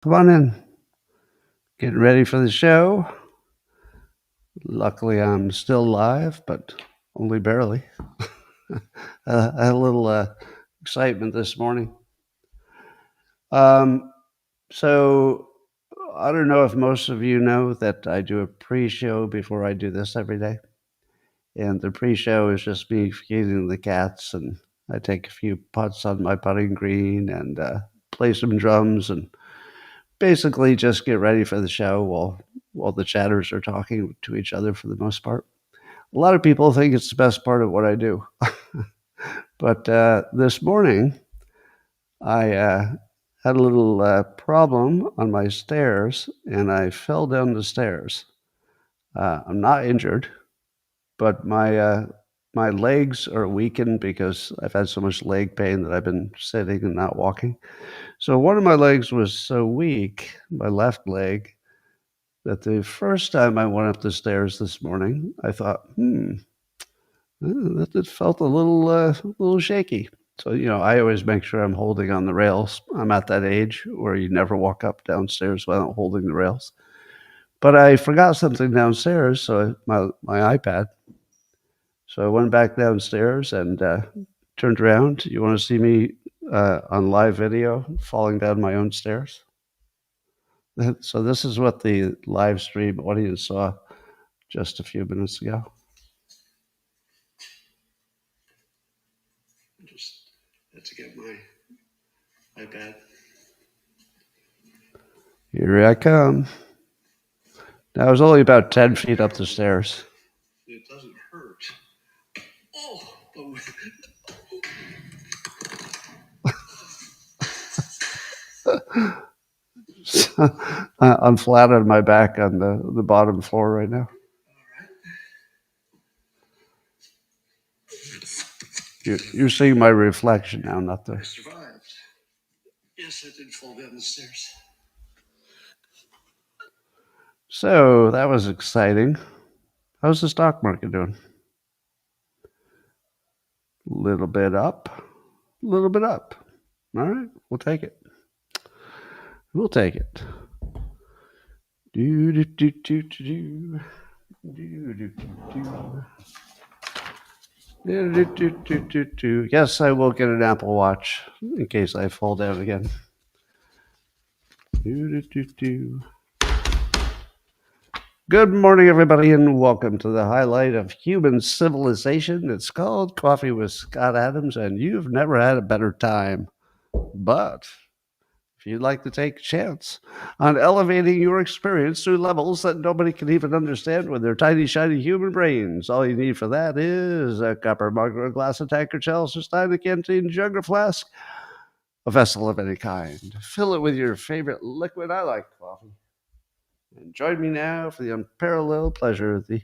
Come on in. Getting ready for the show. Luckily, I'm still live, but only barely. I had a little excitement this morning. Um, so, I don't know if most of you know that I do a pre show before I do this every day. And the pre show is just me feeding the cats, and I take a few putts on my putting green and play some drums and basically just get ready for the show while the chatters are talking to each other for the most part. A lot of people think it's the best part of what I do. But this morning, I had a little problem on my stairs and I fell down the stairs. I'm not injured, but my legs are weakened because I've had so much leg pain that I've been sitting and not walking. So one of my legs was so weak, my left leg, that the first time I went up the stairs this morning, I thought, that felt a little shaky. So, I always make sure I'm holding on the rails. I'm at that age where you never walk up downstairs without holding the rails. But I forgot something downstairs, so my iPad. So I went back downstairs and turned around. You want to see me on live video falling down my own stairs? So this is what the live stream audience saw just a few minutes ago. Just had to get my iPad. Here I come. Now, I was only about 10 feet up the stairs. It doesn't hurt. I'm flat on my back on the bottom floor right now. You're seeing my reflection now, not the. I survived. Yes, I did fall down the stairs. So that was exciting. How's the stock market doing? Little bit up, a little bit up. All right, we'll take it. We'll take it. Do do do do do do do do do do. Yes, I will get an Apple Watch in case I fall down again. Do do do do. Good morning, everybody, and welcome to the highlight of human civilization. It's called Coffee with Scott Adams, and you've never had a better time. But if you'd like to take a chance on elevating your experience through levels that nobody can even understand with their tiny, shiny human brains, all you need for that is a copper mug or a glass of tankard, chalice, stein, a canteen, jug or flask, a vessel of any kind. Fill it with your favorite liquid. I like coffee. And join me now for the unparalleled pleasure of the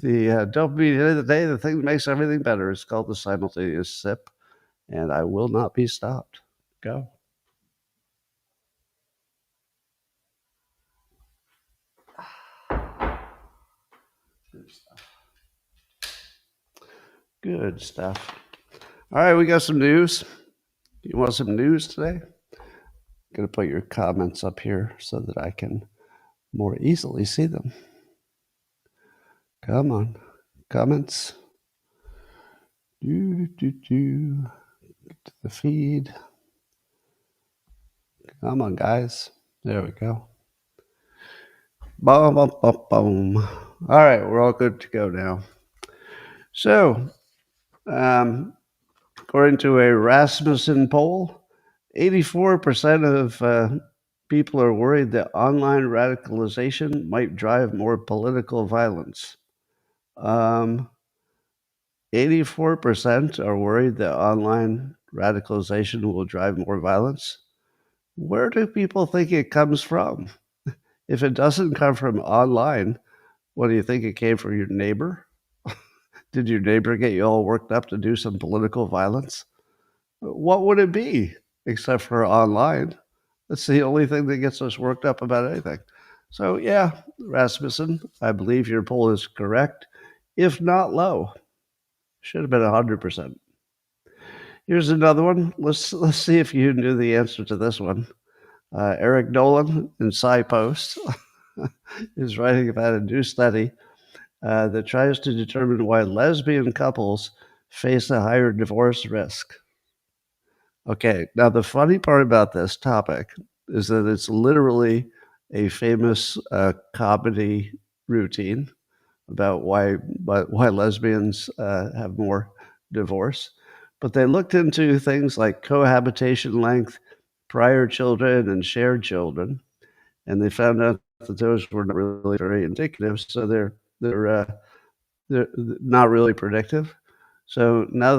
dopamine hit of the day, the thing that makes everything better. It's called the simultaneous sip, and I will not be stopped. Go. Good stuff. Good stuff. All right, we got some news. You want some news today? I'm going to put your comments up here so that I can more easily see them. Come on. Comments. Get to the feed. Come on, guys. There we go. Boom, boom, boom, boom. All right, we're all good to go now. So, according to a Rasmussen poll, 84% of people are worried that online radicalization might drive more political violence. 84% are worried that online radicalization will drive more violence. Where do people think it comes from? If it doesn't come from online, what do you think? It came from your neighbor? Did your neighbor get you all worked up to do some political violence? What would it be except for online? That's the only thing that gets us worked up about anything. So, yeah, Rasmussen, I believe your poll is correct, if not low. Should have been 100%. Here's another one. Let's see if you knew the answer to this one. Eric Nolan in SciPost is writing about a new study that tries to determine why lesbian couples face a higher divorce risk. Okay, now the funny part about this topic is that it's literally a famous comedy routine about why lesbians have more divorce. But they looked into things like cohabitation length, prior children, and shared children, and they found out that those were not really very indicative. So they're not really predictive. So now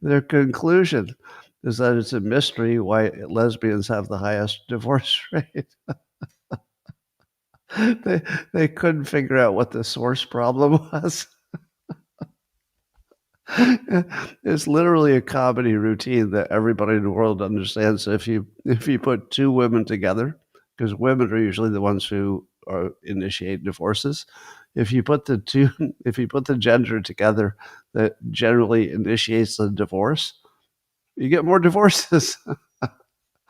their conclusion is that it's a mystery why lesbians have the highest divorce rate. they they couldn't figure out what the source problem was. It's literally a comedy routine that everybody in the world understands. So if you put two women together, because women are usually the ones who initiate divorces, if you put the two, if you put the gender together that generally initiates the divorce, you get more divorces.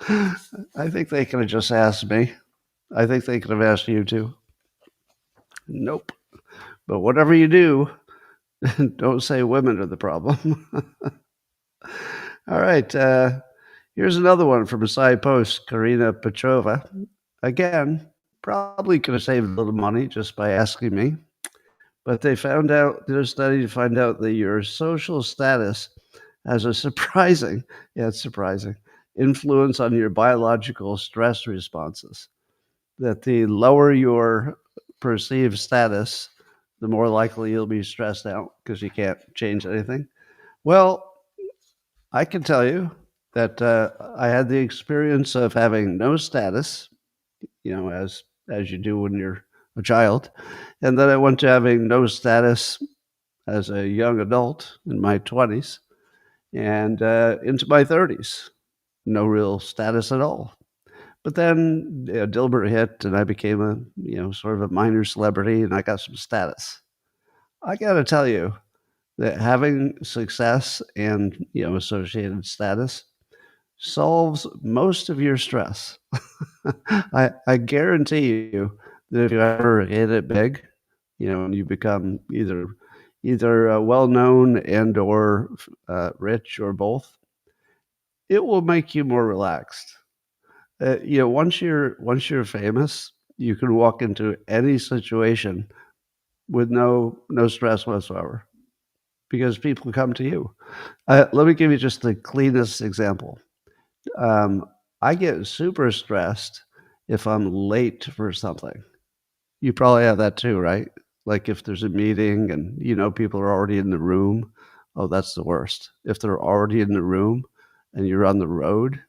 I think they could have just asked me. I think they could have asked you too. Nope. But whatever you do, don't say women are the problem. All right. Here's another one from a side post, Karina Petrova. Again, probably could have saved a little money just by asking me. But they did a study to find out that your social status has a surprising, yeah, it's surprising, influence on your biological stress responses. That the lower your perceived status, the more likely you'll be stressed out because you can't change anything. Well, I can tell you that I had the experience of having no status, as you do when you're a child, and then I went to having no status as a young adult in my 20s and into my 30s, no real status at all. But then Dilbert hit, and I became sort of a minor celebrity, and I got some status. I got to tell you that having success and associated status solves most of your stress. I guarantee you that if you ever hit it big, and you become either well known and or rich or both, it will make you more relaxed. Once you're famous, you can walk into any situation with no stress whatsoever because people come to you. Let me give you just the cleanest example. Um, I get super stressed if I'm late for something. You probably have that too, right? Like if there's a meeting and people are already in the room, oh, that's the worst. If they're already in the room and you're on the road,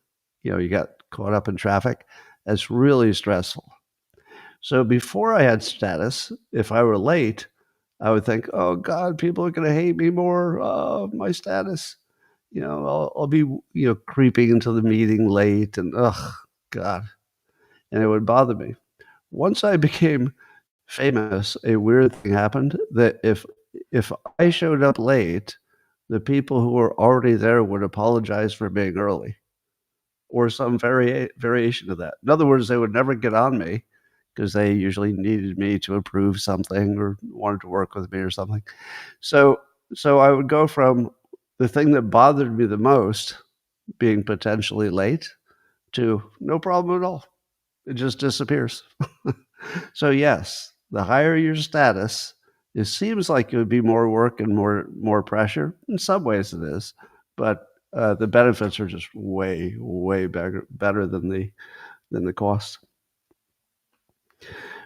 you got caught up in traffic, that's really stressful. So before I had status, if I were late, I would think, "Oh God, people are going to hate me more. Oh, my status. I'll be creeping into the meeting late, and God," and it would bother me. Once I became famous, a weird thing happened that if I showed up late, the people who were already there would apologize for being early, or some variation of that. In other words, they would never get on me because they usually needed me to approve something or wanted to work with me or something. So so I would go from the thing that bothered me the most, being potentially late, to no problem at all. It just disappears. So yes, the higher your status, it seems like it would be more work and more pressure. In some ways it is, but the benefits are just way better than the cost.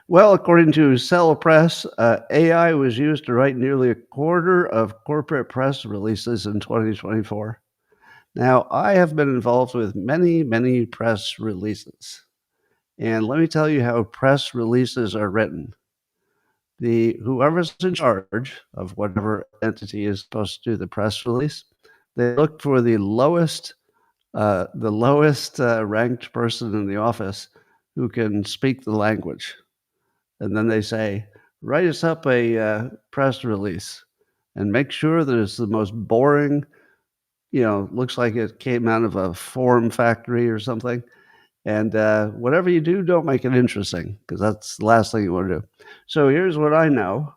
Well, according to Cell Press, AI was used to write nearly a quarter of corporate press releases in 2024. Now, I have been involved with many press releases. And let me tell you how press releases are written. Whoever's in charge of whatever entity is supposed to do the press release, they look for the lowest ranked person in the office who can speak the language. And then they say, write us up a press release and make sure that it's the most boring looks like it came out of a form factory or something. And whatever you do, don't make it interesting because that's the last thing you want to do. So here's what I know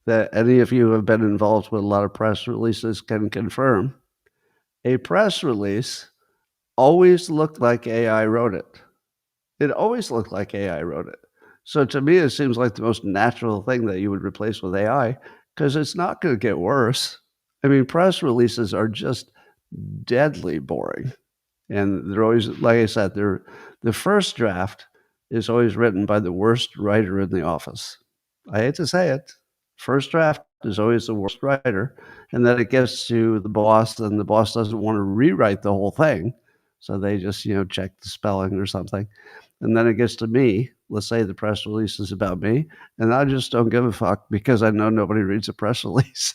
that any of you who have been involved with a lot of press releases can confirm. A press release always looked like AI wrote it. It always looked like AI wrote it. So to me, it seems like the most natural thing that you would replace with AI because it's not going to get worse. I mean, press releases are just deadly boring. And they're always, like I said, the first draft is always written by the worst writer in the office. I hate to say it. First draft is always the worst writer. And then it gets to the boss, and the boss doesn't want to rewrite the whole thing. So they just, check the spelling or something. And then it gets to me. Let's say the press release is about me, and I just don't give a fuck because I know nobody reads a press release.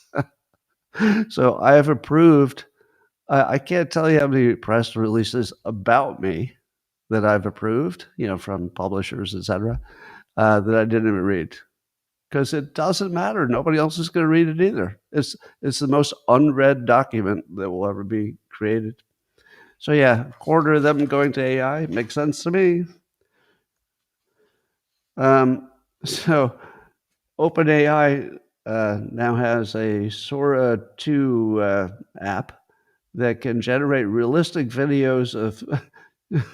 So I have approved. I can't tell you how many press releases about me that I've approved, from publishers, etc., that I didn't even read because it doesn't matter. Nobody else is going to read it either. It's the most unread document that will ever be created. So yeah, a quarter of them going to AI makes sense to me. So OpenAI now has a Sora 2 app that can generate realistic videos of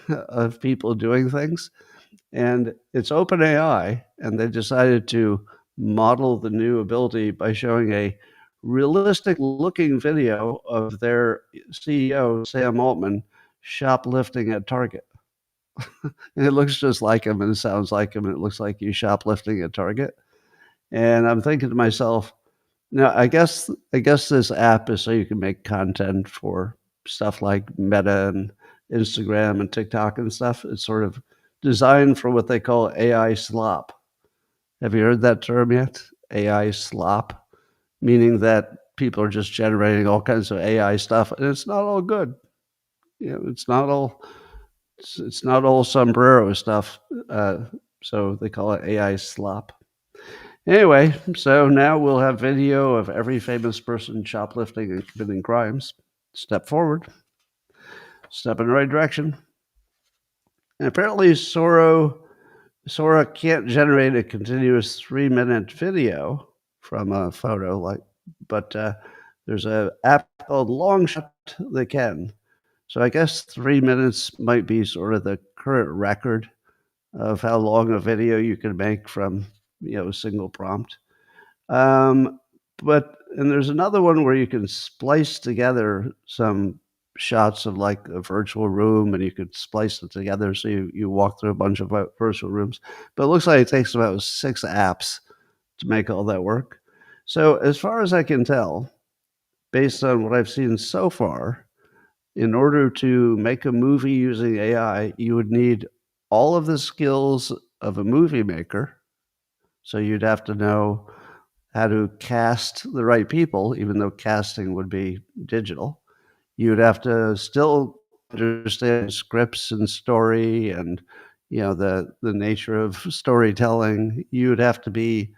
of people doing things. And it's OpenAI, and they decided to model the new ability by showing a realistic looking video of their CEO, Sam Altman, shoplifting at Target. And it looks just like him, and it sounds like him, and it looks like you shoplifting at Target. And I'm thinking to myself, now I guess this app is so you can make content for stuff like Meta and Instagram and TikTok and stuff. It's sort of designed for what they call AI slop. Have you heard that term yet? AI slop, meaning that people are just generating all kinds of AI stuff, and it's not all good. It's not all sombrero stuff. So they call it AI slop. Anyway, so now we'll have video of every famous person shoplifting and committing crimes. Step forward. Step in the right direction. And apparently Sora can't generate a continuous 3-minute video from a photo, but there's an app called Longshot that can. So I guess 3 minutes might be sort of the current record of how long a video you can make from a single prompt. And there's another one where you can splice together some shots of like a virtual room, and you could splice it together so you walk through a bunch of virtual rooms. But it looks like it takes about 6 apps to make all that work. So as far as I can tell, based on what I've seen so far, in order to make a movie using AI, you would need all of the skills of a movie maker. So you'd have to know how to cast the right people, even though casting would be digital. You'd have to still understand scripts and story and the nature of storytelling. You'd have to be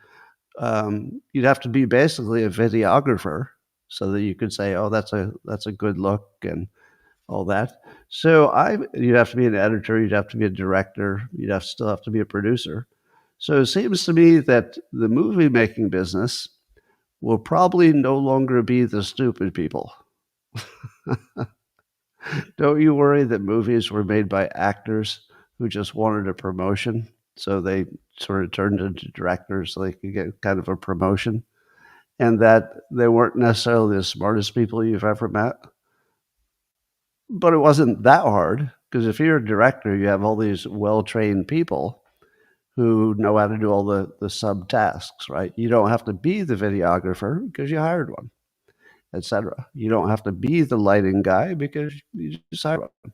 basically a videographer so that you could say, oh, that's a good look and all that. So you'd have to be an editor, you'd have to be a director, still have to be a producer. So it seems to me that the movie making business will probably no longer be the stupid people. Don't you worry that movies were made by actors who just wanted a promotion? So they sort of turned into directors so they could get kind of a promotion, and that they weren't necessarily the smartest people you've ever met. But it wasn't that hard because if you're a director, you have all these well-trained people who know how to do all the sub tasks, right? You don't have to be the videographer because you hired one, etc. You don't have to be the lighting guy because you just hired one.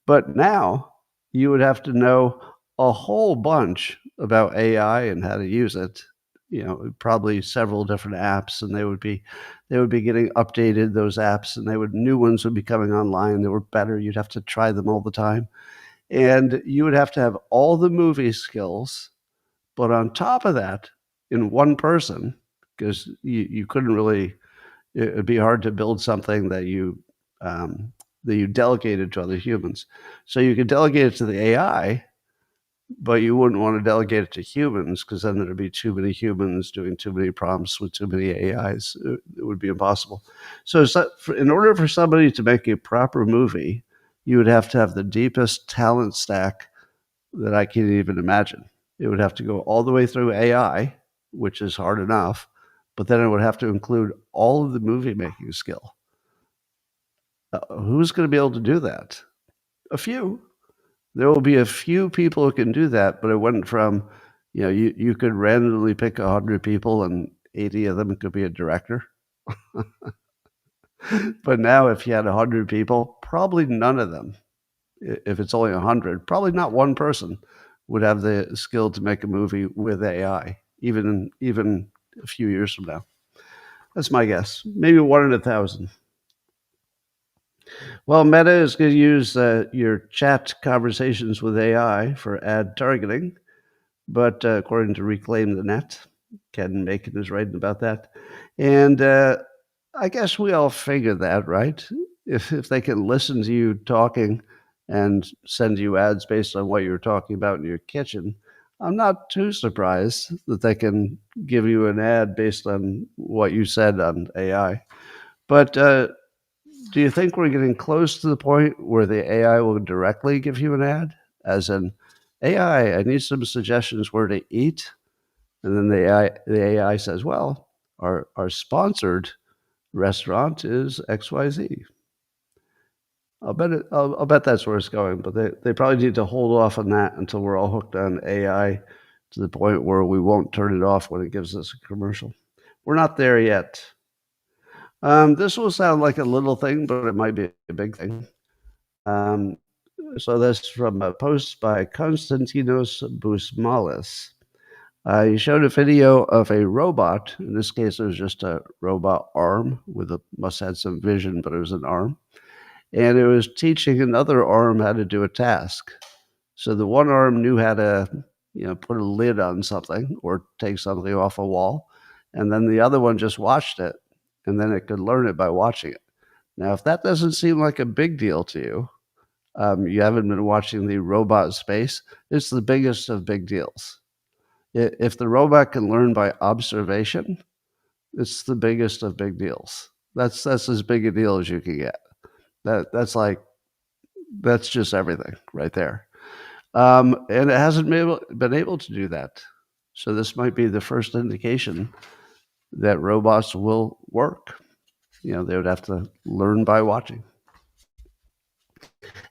But now you would have to know a whole bunch about AI and how to use it. Probably several different apps, and they would be getting updated, those apps, and new ones would be coming online. They were better. You'd have to try them all the time. And you would have to have all the movie skills, but on top of that, in one person, because you couldn't really, It'd be hard to build something that you delegated to other humans. So you could delegate it to the AI, but you wouldn't want to delegate it to humans because then there'd be too many humans doing too many prompts with too many AIs. It would be impossible. So in order for somebody to make a proper movie, you would have to have the deepest talent stack that I can't even imagine. It would have to go all the way through AI, which is hard enough, but then it would have to include all of the movie making skill. Who's going to be able to do that? A few. There will be a few people who can do that, but it went from, you could randomly pick 100 people and 80 of them could be a director. But now if you had 100 people, probably none of them, if it's only 100, probably not one person would have the skill to make a movie with AI, even a few years from now. That's my guess. Maybe 1 in 1,000. Well, Meta is going to use your chat conversations with AI for ad targeting, but according to Reclaim the Net, Ken Macon is writing about that. And I guess we all figured that, right? If they can listen to you talking and send you ads based on what you're talking about in your kitchen, I'm not too surprised that they can give you an ad based on what you said on AI. But do you think we're getting close to the point where the AI will directly give you an ad? As in, AI, I need some suggestions where to eat. And then the AI says, well, our sponsored restaurant is XYZ. I'll bet that's where it's going, but they probably need to hold off on that until we're all hooked on AI to the point where we won't turn it off when it gives us a commercial. We're not there yet. This will sound like a little thing, but it might be a big thing. So that's from a post by Konstantinos Bousmalis. He showed a video of a robot. In this case, it was just a robot arm must have had some vision, but it was an arm. And it was teaching another arm how to do a task. So the one arm knew how to, put a lid on something or take something off a wall. And then the other one just watched it, and then it could learn it by watching it. Now, if that doesn't seem like a big deal to you, you haven't been watching the robot space. It's the biggest of big deals. If the robot can learn by observation, it's the biggest of big deals. That's as big a deal as you can get. That's just everything right there. And it hasn't been able to do that. So this might be the first indication that robots will work. They would have to learn by watching.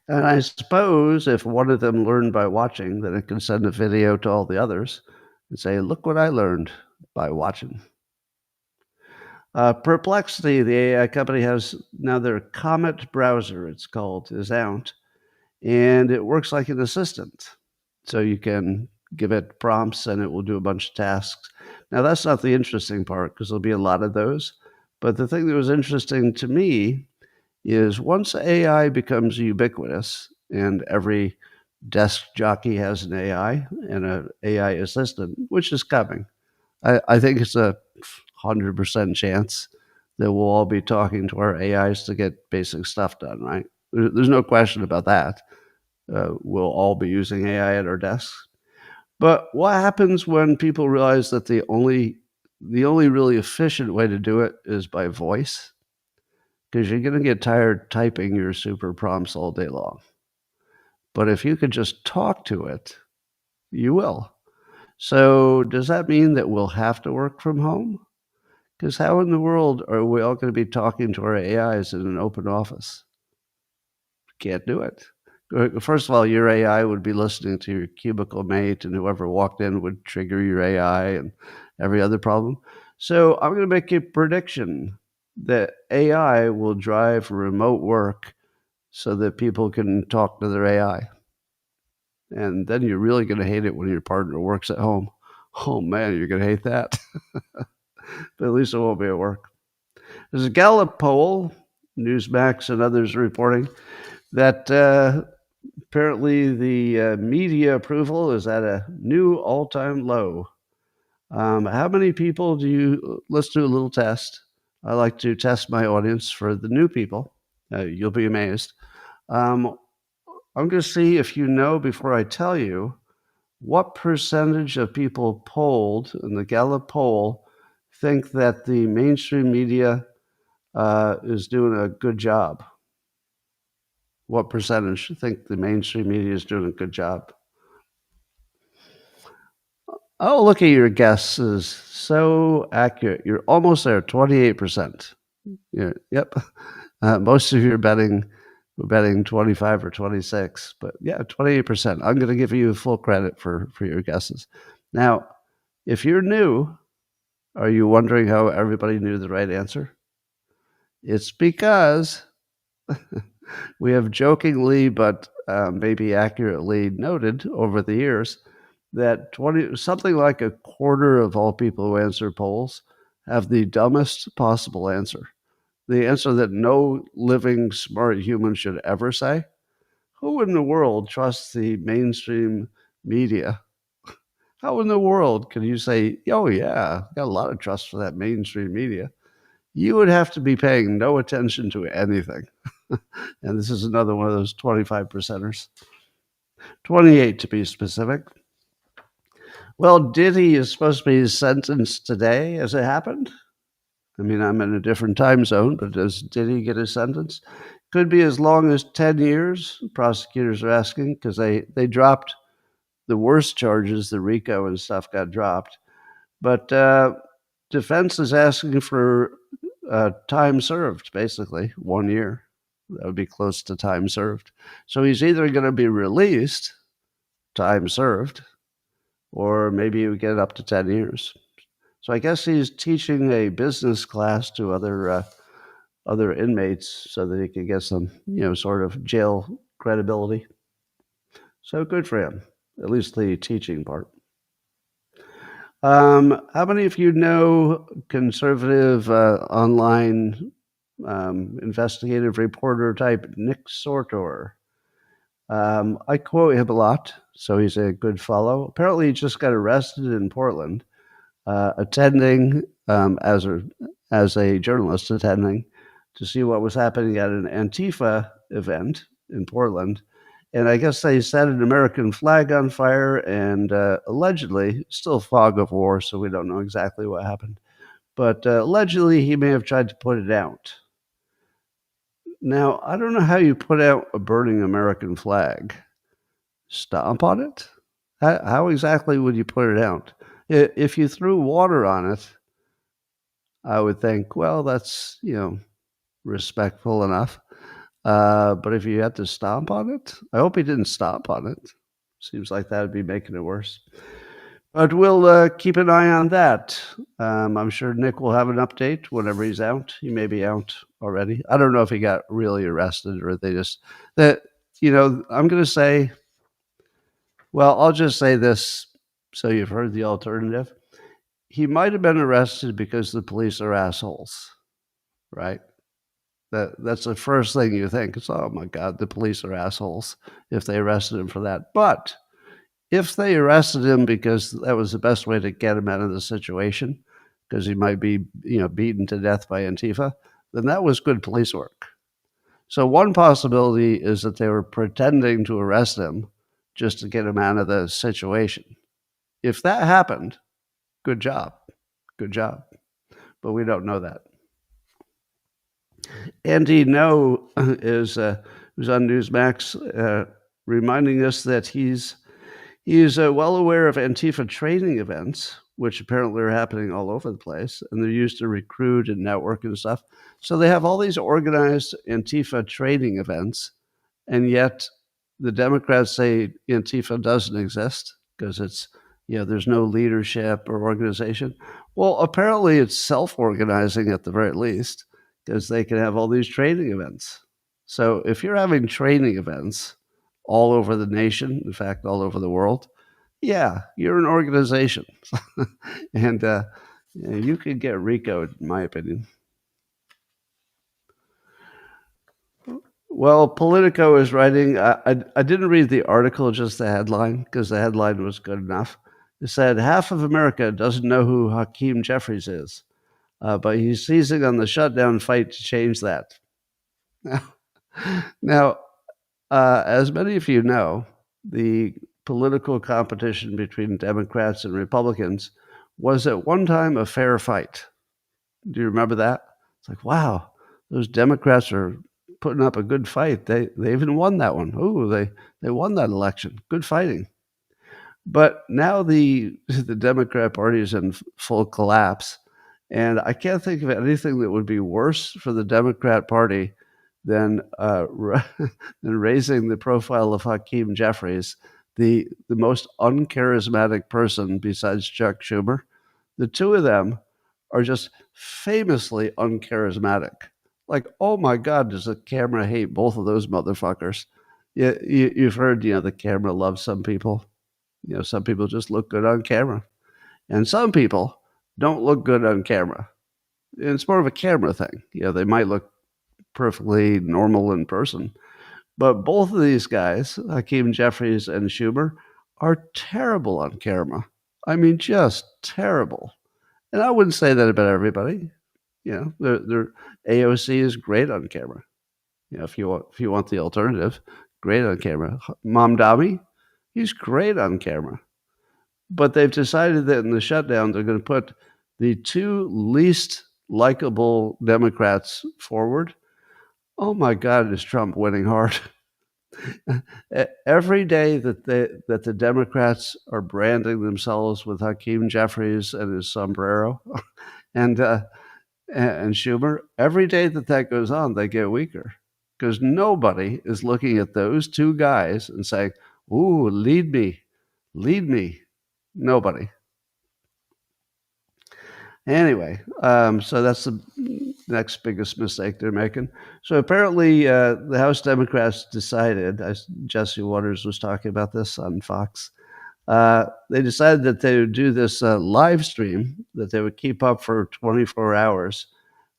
And I suppose if one of them learned by watching, then it can send a video to all the others and say, look what I learned by watching. Perplexity, the AI company, has now their Comet browser, it's called, is out. And it works like an assistant. So you can give it prompts and it will do a bunch of tasks. Now, that's not the interesting part because there'll be a lot of those. But the thing that was interesting to me is once AI becomes ubiquitous and every desk jockey has an AI and an AI assistant, which is coming, I think it's a 100% chance that we'll all be talking to our AIs to get basic stuff done, right? There's no question about that. We'll all be using AI at our desks. But what happens when people realize that the only really efficient way to do it is by voice? Because you're going to get tired typing your super prompts all day long. But if you could just talk to it, you will. So does that mean that we'll have to work from home? Because how in the world are we all going to be talking to our AIs in an open office? Can't do it. First of all, your AI would be listening to your cubicle mate, and whoever walked in would trigger your AI and every other problem. So I'm going to make a prediction that AI will drive remote work so that people can talk to their AI. And then you're really going to hate it when your partner works at home. Oh man, you're going to hate that. But at least it won't be at work. There's a Gallup poll, Newsmax and others reporting that apparently the media approval is at a new all-time low. How many people let's do a little test. I like to test my audience for the new people. You'll be amazed. Um, I'm going to see if you know before I tell you what percentage of people polled in the Gallup poll think that the mainstream media is doing a good job. What percentage think the mainstream media is doing a good job? Oh, look at your guesses. So accurate. You're almost there, 28%. Yep. Most of you are betting 25 or 26, but yeah, 28%. I'm going to give you full credit for your guesses. Now, if you're new, are you wondering how everybody knew the right answer? It's because we have jokingly but maybe accurately noted over the years that something like a quarter of all people who answer polls have the dumbest possible answer. The answer that no living smart human should ever say. Who in the world trusts the mainstream media? How in the world can you say, oh, yeah, got a lot of trust for that mainstream media? You would have to be paying no attention to anything. And this is another one of those 25 percenters. 28 to be specific. Well, Diddy is supposed to be sentenced today as it happened. I mean, I'm in a different time zone, but did he get a sentence? Could be as long as 10 years, prosecutors are asking, because they dropped the worst charges, the RICO and stuff got dropped. But defense is asking for time served, basically, 1 year. That would be close to time served. So he's either going to be released, time served, or maybe he would get up to 10 years. So I guess he's teaching a business class to other inmates so that he could get some, sort of jail credibility. So good for him, at least the teaching part. How many of you know conservative online investigative reporter type Nick Sortor? I quote him a lot, so he's a good follow. Apparently, he just got arrested in Portland, attending as a journalist attending to see what was happening at an Antifa event in Portland. And I guess they set an American flag on fire and allegedly, still fog of war, so we don't know exactly what happened. But allegedly, he may have tried to put it out. Now, I don't know how you put out a burning American flag. Stomp on it? How exactly would you put it out? If you threw water on it, I would think, well, that's, respectful enough. But if you had to stomp on it, I hope he didn't stomp on it. Seems like that would be making it worse. But we'll keep an eye on that. I'm sure Nick will have an update whenever he's out. He may be out already. I don't know if he got really arrested or they just that. I'm going to say. Well, I'll just say this, so you've heard the alternative. He might have been arrested because the police are assholes, right? That's the first thing you think. It's, oh my God, the police are assholes if they arrested him for that. But if they arrested him because that was the best way to get him out of the situation, because he might be, beaten to death by Antifa, then that was good police work. So one possibility is that they were pretending to arrest him just to get him out of the situation. If that happened, good job. Good job. But we don't know that. Andy No who's on Newsmax, reminding us that he's well aware of Antifa training events, which apparently are happening all over the place, and they're used to recruit and network and stuff. So they have all these organized Antifa training events, and yet the Democrats say Antifa doesn't exist because it's, there's no leadership or organization. Well, apparently it's self-organizing at the very least, because they can have all these training events. So if you're having training events all over the nation, in fact, all over the world, yeah, you're an organization. And you could get RICO'd, in my opinion. Well, Politico is writing. I didn't read the article, just the headline, because the headline was good enough. It said, half of America doesn't know who Hakeem Jeffries is. but he's seizing on the shutdown fight to change that. Now, as many of you know, the political competition between Democrats and Republicans was at one time a fair fight. Do you remember that? It's like, wow, those Democrats are putting up a good fight. They even won that one. Ooh, they won that election. Good fighting. But now the the Democrat Party is in full collapse, and I can't think of anything that would be worse for the Democrat Party than than raising the profile of Hakeem Jeffries, the most uncharismatic person besides Chuck Schumer. The two of them are just famously uncharismatic. Like, oh my God, does the camera hate both of those motherfuckers? You've heard, the camera loves some people. Some people just look good on camera, and some people don't look good on camera. And it's more of a camera thing. They might look perfectly normal in person, but both of these guys, Hakeem Jeffries and Schumer, are terrible on camera. I mean, just terrible. And I wouldn't say that about everybody. Their AOC is great on camera. If you want the alternative, great on camera. Mamdani, he's great on camera. But they've decided that in the shutdown, they're going to put the two least likable Democrats forward. Oh my God, is Trump winning hard? Every day that the Democrats are branding themselves with Hakeem Jeffries and his sombrero, and Schumer, every day that goes on, they get weaker because nobody is looking at those two guys and saying, "Ooh, lead me, lead me." Nobody. Anyway, so that's the next biggest mistake they're making. So apparently, the House Democrats decided, as Jesse Waters was talking about this on Fox, they decided that they would do this live stream that they would keep up for 24 hours.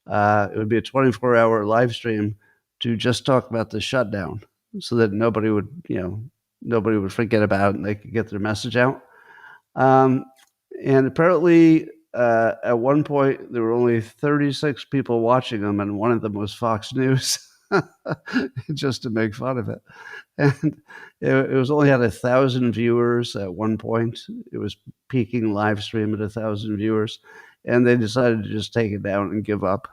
It would be a 24-hour live stream to just talk about the shutdown, so that nobody would forget about it and they could get their message out. And apparently, at one point, there were only 36 people watching them, and one of them was Fox News, just to make fun of it. And it was only had 1,000 viewers at one point. It was peaking live stream at 1,000 viewers, and they decided to just take it down and give up.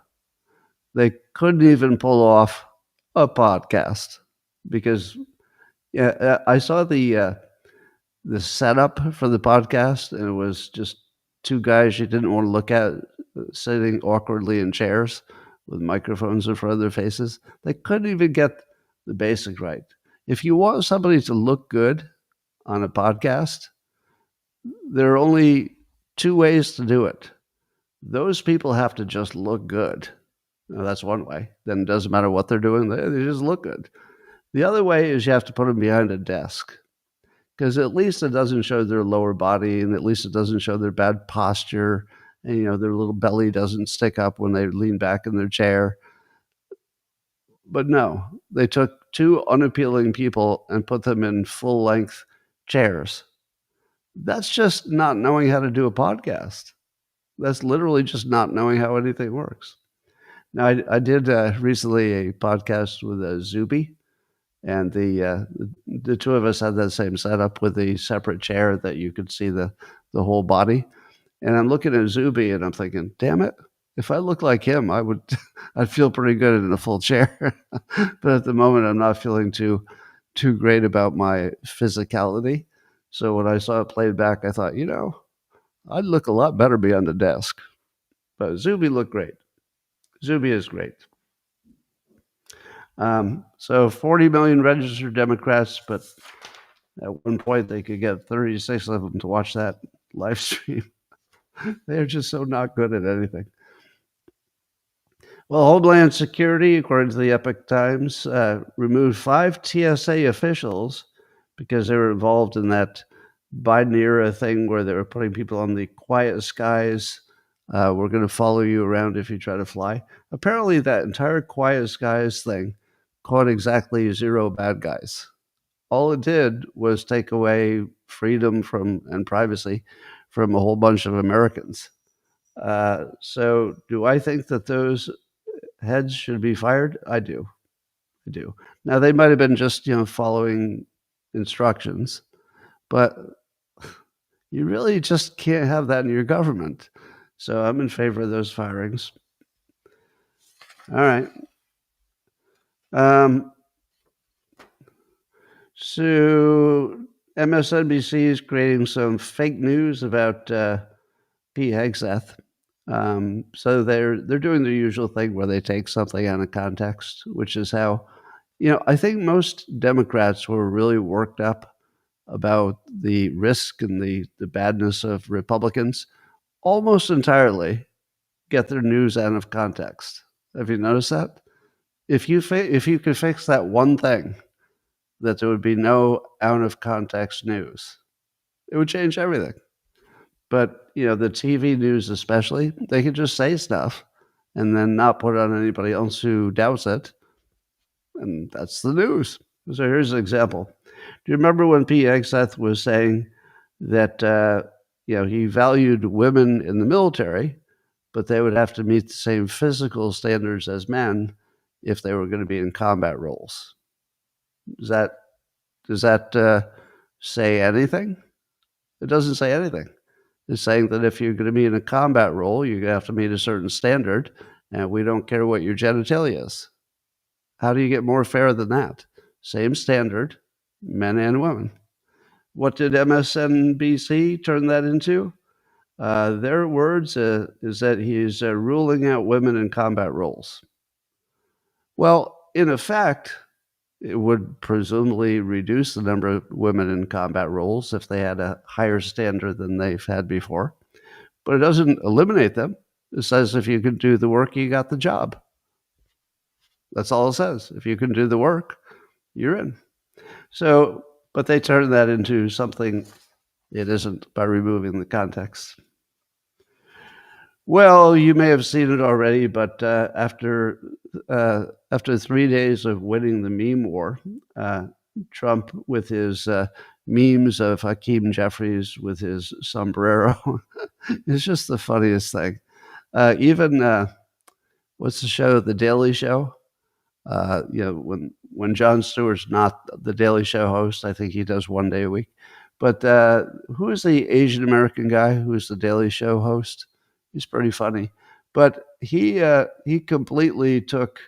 They couldn't even pull off a podcast because, I saw the setup for the podcast, and it was just two guys you didn't want to look at sitting awkwardly in chairs with microphones in front of their faces. They couldn't even get the basics right. If you want somebody to look good on a podcast, there are only two ways to do it. Those people have to just look good. Now, that's one way. Then it doesn't matter what they're doing, they just look good. The other way is you have to put them behind a desk, because at least it doesn't show their lower body, and at least it doesn't show their bad posture, and their little belly doesn't stick up when they lean back in their chair. But no, they took two unappealing people and put them in full-length chairs. That's just not knowing how to do a podcast. That's literally just not knowing how anything works. Now, I did recently a podcast with Zuby, and the two of us had that same setup with a separate chair that you could see the whole body. And I'm looking at Zuby, and I'm thinking, damn it, if I look like him, I'd feel pretty good in a full chair. But at the moment, I'm not feeling too great about my physicality. So when I saw it played back, I thought, I'd look a lot better behind the desk. But Zuby looked great. Zuby is great. So 40 million registered Democrats, but at one point they could get 36 of them to watch that live stream. They're just so not good at anything. Well, Homeland Security, according to the Epoch Times, removed 5 TSA officials because they were involved in that Biden era thing where they were putting people on the quiet skies. We're going to follow you around if you try to fly. Apparently, that entire quiet skies thing caught exactly 0 bad guys. All it did was take away freedom and privacy from a whole bunch of Americans. So, do I think that those heads should be fired? I do. I do. Now, they might have been just, following instructions, but you really just can't have that in your government. So I'm in favor of those firings. All right. Um, so MSNBC is creating some fake news about Pete Hegseth. So they're doing the usual thing where they take something out of context, which is how, I think most Democrats were really worked up about the risk and the badness of Republicans almost entirely get their news out of context. Have you noticed that? If you could fix that one thing, that there would be no out of context news, it would change everything. But the TV news, especially, they could just say stuff and then not put it on anybody else who doubts it, and that's the news. So here's an example. Do you remember when Pete Hegseth was saying that he valued women in the military, but they would have to meet the same physical standards as men if they were going to be in combat roles? Does that say anything? It doesn't say anything. It's saying that if you're going to be in a combat role, you're going to have to meet a certain standard, and we don't care what your genitalia is. How do you get more fair than that? Same standard, men and women. What did MSNBC turn that into? Their words is that he's ruling out women in combat roles. Well, in effect, it would presumably reduce the number of women in combat roles if they had a higher standard than they've had before. But it doesn't eliminate them. It says if you can do the work, you got the job. That's all it says. If you can do the work, you're in. So, but they turn that into something it isn't by removing the context. Well, you may have seen it already, but after 3 days of winning the meme war, Trump with his memes of Hakeem Jeffries with his sombrero is just the funniest thing. Even what's the show, The Daily Show? When Jon Stewart's not the Daily Show host, I think he does one day a week. But who is the Asian American guy who's the Daily Show host? He's pretty funny, but he completely took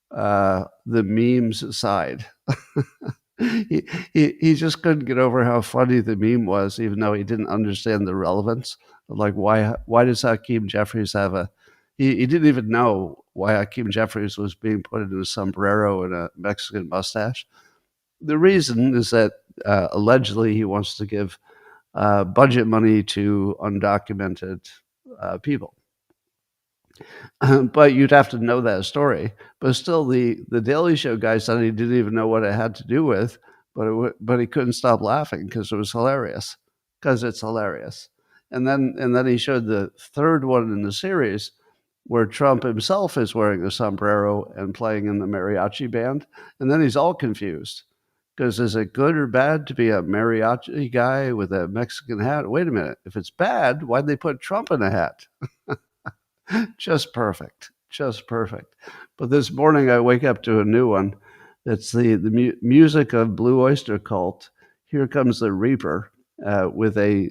the memes side. he just couldn't get over how funny the meme was, even though he didn't understand the relevance. Like why does Hakeem Jeffries have a he didn't even know why Hakeem Jeffries was being put into a sombrero and a Mexican mustache. The reason is that allegedly he wants to give budget money to undocumented people. But you'd have to know that story. But still, the Daily Show guy said he didn't even know what it had to do with, but he couldn't stop laughing because it was hilarious. Because it's hilarious. And then he showed the third one in the series where Trump himself is wearing a sombrero and playing in the mariachi band, and then he's all confused. Because is it good or bad to be a mariachi guy with a Mexican hat? Wait a minute. If it's bad, why'd they put Trump in a hat? Just perfect. Just perfect. But this morning I wake up to a new one. It's the music of Blue Oyster Cult. Here Comes the Reaper with a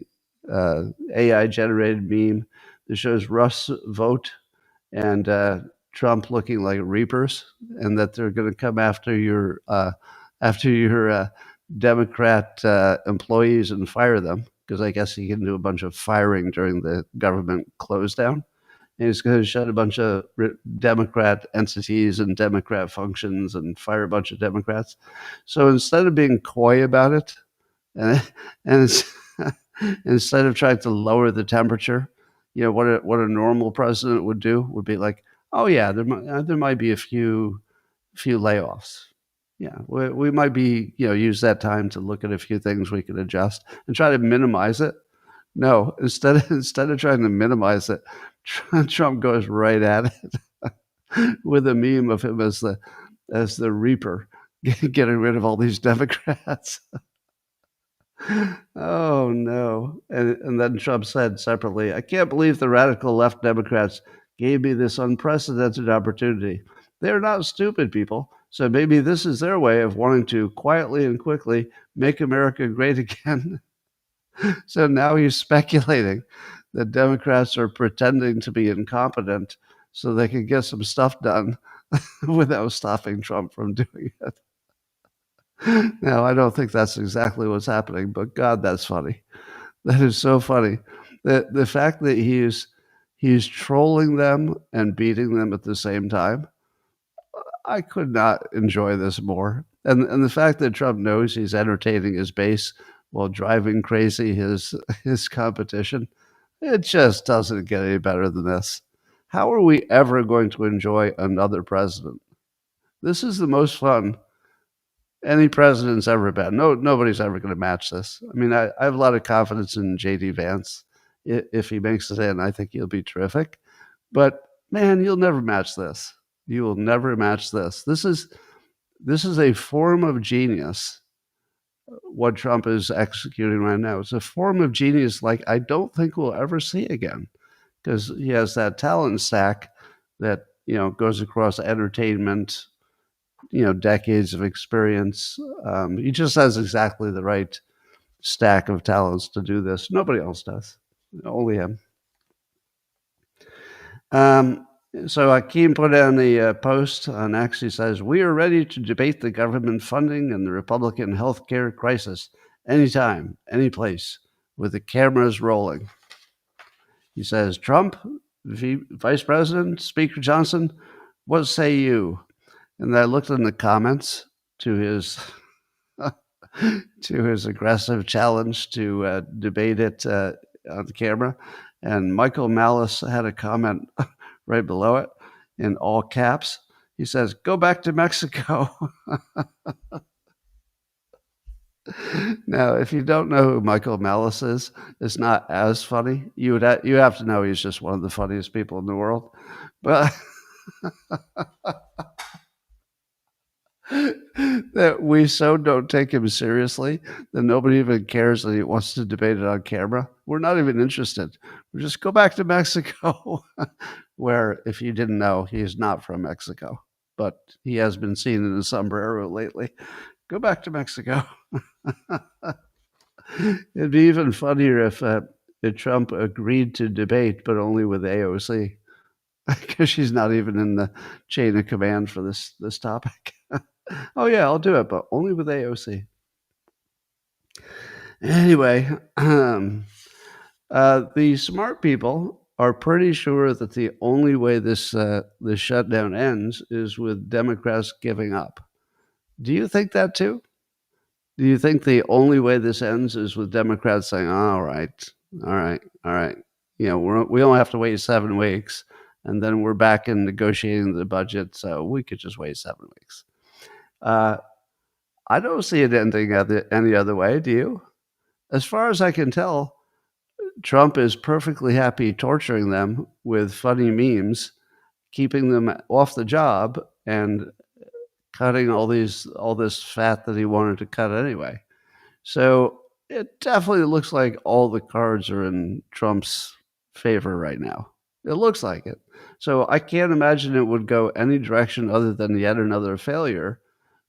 AI generated meme that shows Russ Vogt and Trump looking like reapers, and that they're going to come after your Democrat employees and fire them, because I guess he can do a bunch of firing during the government close down. And he's going to shut a bunch of Democrat entities and Democrat functions and fire a bunch of Democrats. So instead of being coy about it, and instead of trying to lower the temperature, what a normal president would do would be like, oh yeah, there might be a few layoffs. Yeah, we might be use that time to look at a few things we can adjust and try to minimize it. No, instead of trying to minimize it, Trump goes right at it with a meme of him as the Reaper, getting rid of all these Democrats. Oh, no. And then Trump said separately, I can't believe the radical left Democrats gave me this unprecedented opportunity. They're not stupid people. So maybe this is their way of wanting to quietly and quickly make America great again. So now he's speculating that Democrats are pretending to be incompetent so they can get some stuff done without stopping Trump from doing it. Now, I don't think that's exactly what's happening, but God, that's funny. That is so funny. The fact that he's trolling them and beating them at the same time, I could not enjoy this more. And the fact that Trump knows he's entertaining his base while driving crazy his competition, it just doesn't get any better than this. How are we ever going to enjoy another president? This is the most fun any president's ever been. Nobody's ever going to match this. I mean, I have a lot of confidence in JD Vance. If he makes it in, I think he'll be terrific. But man, you'll never match this. You will never match this. This is a form of genius. What Trump is executing right now, it's a form of genius like I don't think we'll ever see again, because he has that talent stack that goes across entertainment, decades of experience. He just has exactly the right stack of talents to do this. Nobody else does, only him. So Akeem put on the post on X. He says, we are ready to debate the government funding and the Republican health care crisis anytime, any place, with the cameras rolling. He says, Trump, Vice President, Speaker Johnson, what say you? And I looked in the comments to his to his aggressive challenge to debate it on the camera, and Michael Malice had a comment right below it in all caps. He says, "Go back to Mexico." Now, if you don't know who Michael Malice is, it's not as funny. You have to know he's just one of the funniest people in the world, but. That we so don't take him seriously that nobody even cares that he wants to debate it on camera. We're not even interested. We just go back to Mexico, where, if you didn't know, he is not from Mexico, but he has been seen in a sombrero lately. Go back to Mexico. It'd be even funnier if Trump agreed to debate, but only with AOC, because she's not even in the chain of command for this topic. Oh yeah, I'll do it, but only with AOC. Anyway, the smart people are pretty sure that the only way this shutdown ends is with Democrats giving up. Do you think that too? Do you think the only way this ends is with Democrats saying, all right, all right, all right. We only have to wait 7 weeks, and then we're back in negotiating the budget, so we could just wait 7 weeks. I don't see it ending any other way, do you? As far as I can tell, Trump is perfectly happy torturing them with funny memes, keeping them off the job, and cutting all this fat that he wanted to cut anyway. So it definitely looks like all the cards are in Trump's favor right now. It looks like it. So I can't imagine it would go any direction other than yet another failure.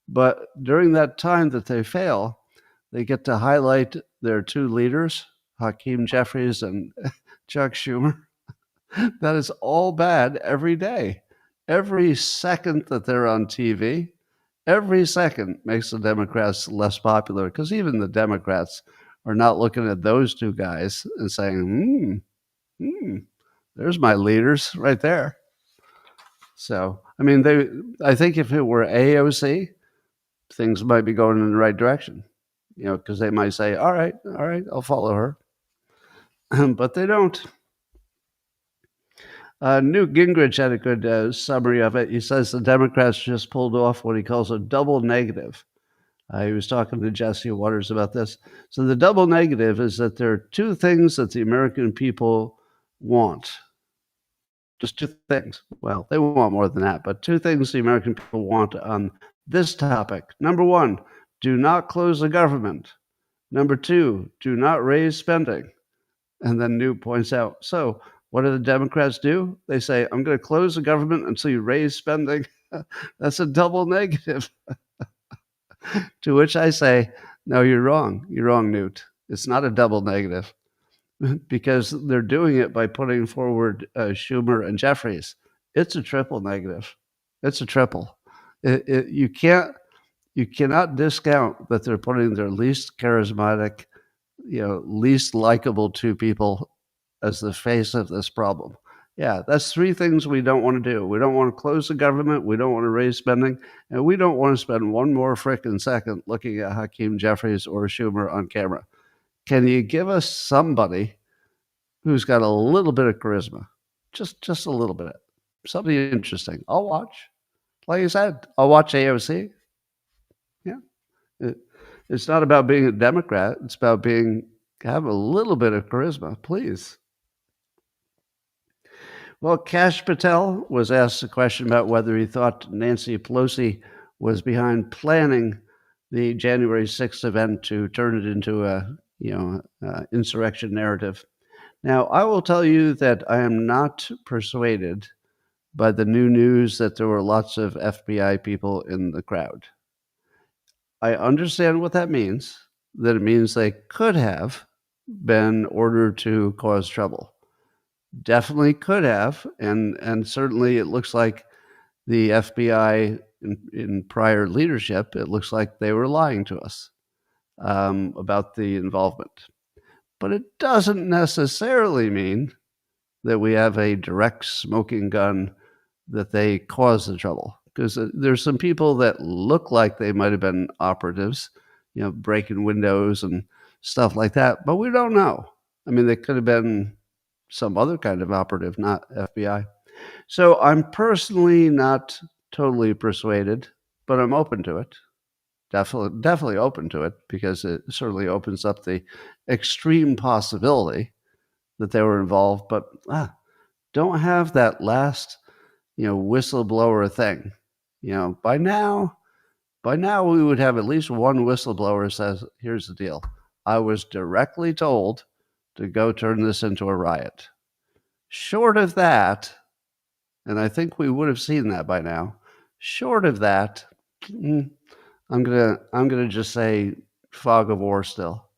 But during that time that they fail, they get to highlight their 2 leaders, Hakeem Jeffries and Chuck Schumer. That is all bad every day. Every second that they're on TV, every second makes the Democrats less popular, because even the Democrats are not looking at those 2 guys and saying, there's my leaders right there. So, I mean, I think if it were AOC, things might be going in the right direction, because they might say, all right, I'll follow her. But they don't. Newt Gingrich had a good summary of it. He says the Democrats just pulled off what he calls a double negative. He was talking to Jesse Waters about this. So the double negative is that there are 2 things that the American people want. Just 2 things. Well, they want more than that, but 2 things the American people want on this topic. Number 1, do not close the government. Number two, do not raise spending. And then Newt points out, so what do the Democrats do? They say, I'm going to close the government until you raise spending. That's a double negative. To which I say, no, you're wrong. You're wrong, Newt. It's not a double negative because they're doing it by putting forward Schumer and Jeffries. It's a triple negative. It's a triple. You cannot discount that they're putting their least charismatic, least likable two people as the face of this problem. Yeah, that's three things we don't want to do. We don't want to close the government. We don't want to raise spending. And we don't want to spend one more frickin' second looking at Hakeem Jeffries or Schumer on camera. Can you give us somebody who's got a little bit of charisma? Just a little bit. Something interesting. I'll watch. Like I said, I'll watch AOC. Yeah. It's not about being a Democrat. It's about have a little bit of charisma, please. Well, Kash Patel was asked a question about whether he thought Nancy Pelosi was behind planning the January 6th event to turn it into a insurrection narrative. Now, I will tell you that I am not persuaded by the new news that there were lots of FBI people in the crowd. I understand what that means, that it means they could have been ordered to cause trouble. Definitely could have, and certainly it looks like the FBI in prior leadership, it looks like they were lying to us about the involvement. But it doesn't necessarily mean that we have a direct smoking gun that they caused the trouble. Because there's some people that look like they might have been operatives, breaking windows and stuff like that, but we don't know. I mean, they could have been some other kind of operative, not FBI. So I'm personally not totally persuaded, but I'm open to it. Definitely open to it, because it certainly opens up the extreme possibility that they were involved, but don't have that last, whistleblower thing. By now we would have at least one whistleblower says, here's the deal. I was directly told to go turn this into a riot. Short of that, and I think we would have seen that by now, short of that, I'm gonna just say fog of war still,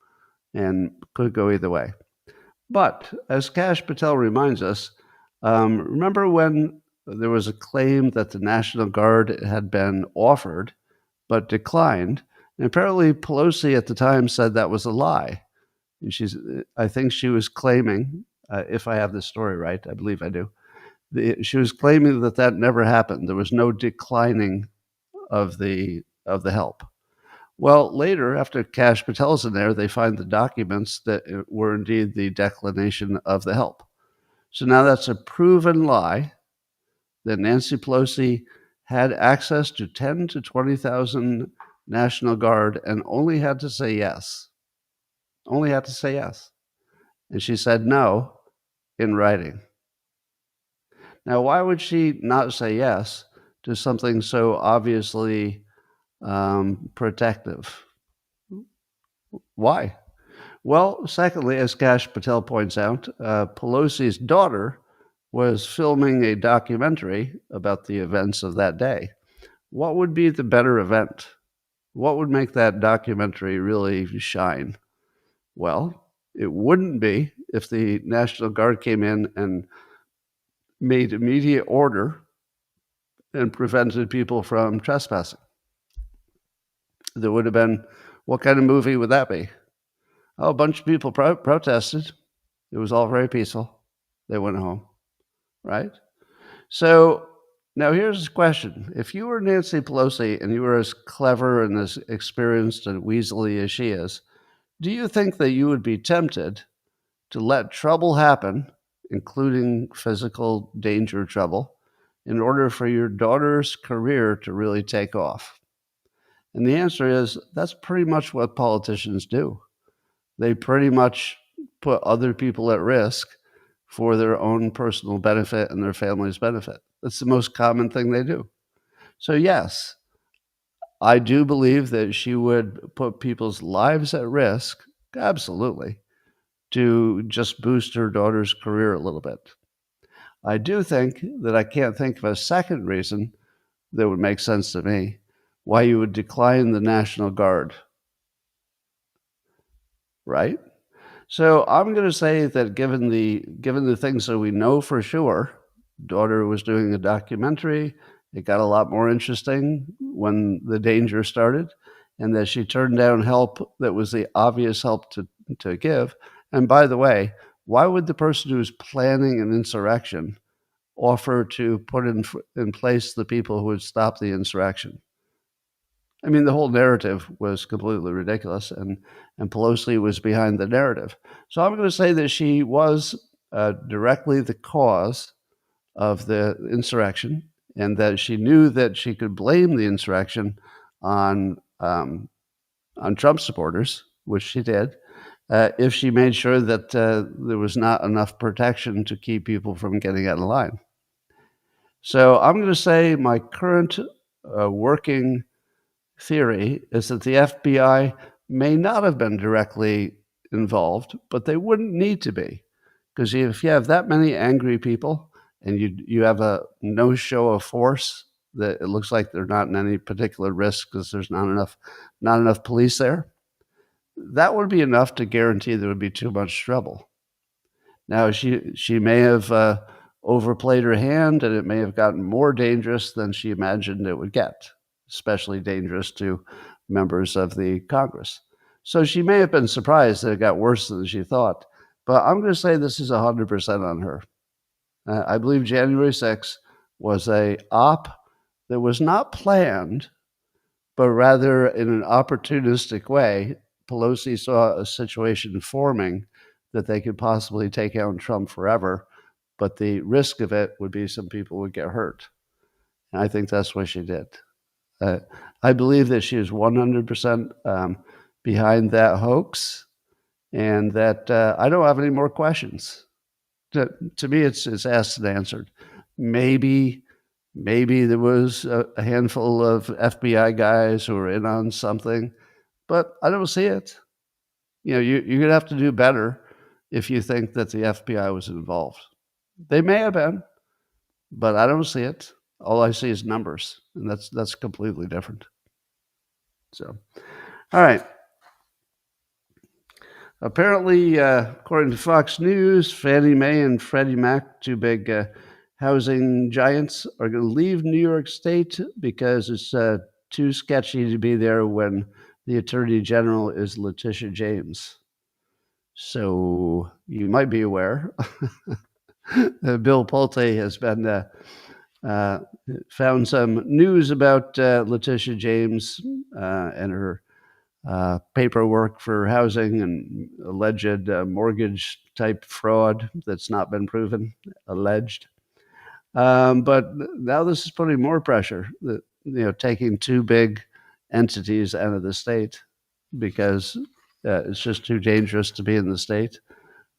and could go either way. But as Kash Patel reminds us, remember when there was a claim that the National Guard had been offered but declined? And apparently Pelosi at the time said that was a lie. And I think she was claiming, if I have this story right, I believe I do, she was claiming that never happened. There was no declining of the help. Well, later, after Kash Patel's in there, they find the documents that were indeed the declination of the help. So now that's a proven lie that Nancy Pelosi had access to 10 to 20,000 National Guard and only had to say yes. Only had to say yes. And she said no in writing. Now, why would she not say yes to something so obviously protective? Why? Well, secondly, as Kash Patel points out, Pelosi's daughter was filming a documentary about the events of that day. What would be the better event? What would make that documentary really shine? Well, it wouldn't be if the National Guard came in and made immediate order and prevented people from trespassing. There would have been, what kind of movie would that be? Oh, a bunch of people protested. It was all very peaceful. They went home, right? So now here's the question. If you were Nancy Pelosi and you were as clever and as experienced and weaselly as she is, do you think that you would be tempted to let trouble happen, including physical danger trouble, in order for your daughter's career to really take off? And the answer is that's pretty much what politicians do. They pretty much put other people at risk for their own personal benefit and their family's benefit. That's the most common thing they do. So yes, I do believe that she would put people's lives at risk, absolutely, to just boost her daughter's career a little bit. I do think that I can't think of a second reason that would make sense to me why you would decline the National Guard, right? So I'm going to say that given the things that we know for sure, daughter was doing a documentary. It got a lot more interesting when the danger started, and that she turned down help that was the obvious help to give. And by the way, why would the person who's planning an insurrection offer to put in place the people who would stop the insurrection? I mean, the whole narrative was completely ridiculous, and Pelosi was behind the narrative. So I'm going to say that she was directly the cause of the insurrection, and that she knew that she could blame the insurrection on Trump supporters, which she did, if she made sure that there was not enough protection to keep people from getting out of line. So I'm going to say my current working theory is that the FBI may not have been directly involved, but they wouldn't need to be. Because if you have that many angry people and you have a no show of force, that it looks like they're not in any particular risk because there's not enough police there, that would be enough to guarantee there would be too much trouble. Now she may have overplayed her hand, and it may have gotten more dangerous than she imagined it would get, especially dangerous to members of the Congress. So she may have been surprised that it got worse than she thought. But I'm going to say this is 100% on her. I believe January 6th was a op that was not planned, but rather in an opportunistic way. Pelosi saw a situation forming that they could possibly take out Trump forever, but the risk of it would be some people would get hurt. And I think that's what she did. I believe that she is 100% behind that hoax, and that I don't have any more questions. To me, it's asked and answered. Maybe there was a handful of FBI guys who were in on something, but I don't see it. You're going to have to do better if you think that the FBI was involved. They may have been, but I don't see it. All I see is numbers, and that's completely different. So, all right. Apparently, according to Fox News, Fannie Mae and Freddie Mac, two big housing giants, are going to leave New York State because it's too sketchy to be there when the Attorney General is Letitia James. So you might be aware, Bill Pulte has been found some news about Letitia James and her paperwork for housing and alleged mortgage type fraud that's not been proven, alleged. But now this is putting more pressure, taking two big entities out of the state because it's just too dangerous to be in the state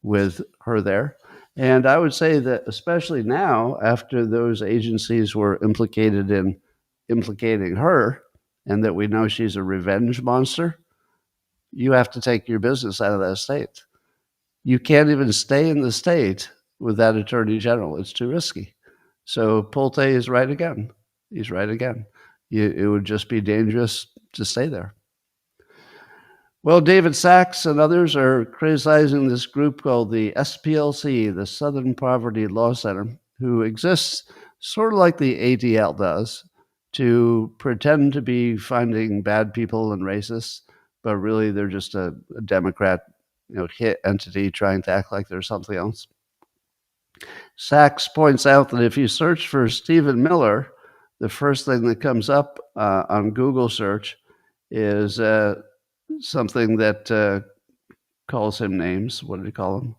with her there. And I would say that especially now, after those agencies were implicated in implicating her, and that we know she's a revenge monster, you have to take your business out of that state. You can't even stay in the state with that attorney general. It's too risky. So Pulte is right again. He's right again. It would just be dangerous to stay there. Well, David Sachs and others are criticizing this group called the SPLC, the Southern Poverty Law Center, who exists sort of like the ADL does, to pretend to be finding bad people and racists, but really they're just a Democrat, hit entity trying to act like they're something else. Sachs points out that if you search for Stephen Miller, the first thing that comes up on Google search is something that calls him names. What did he call him?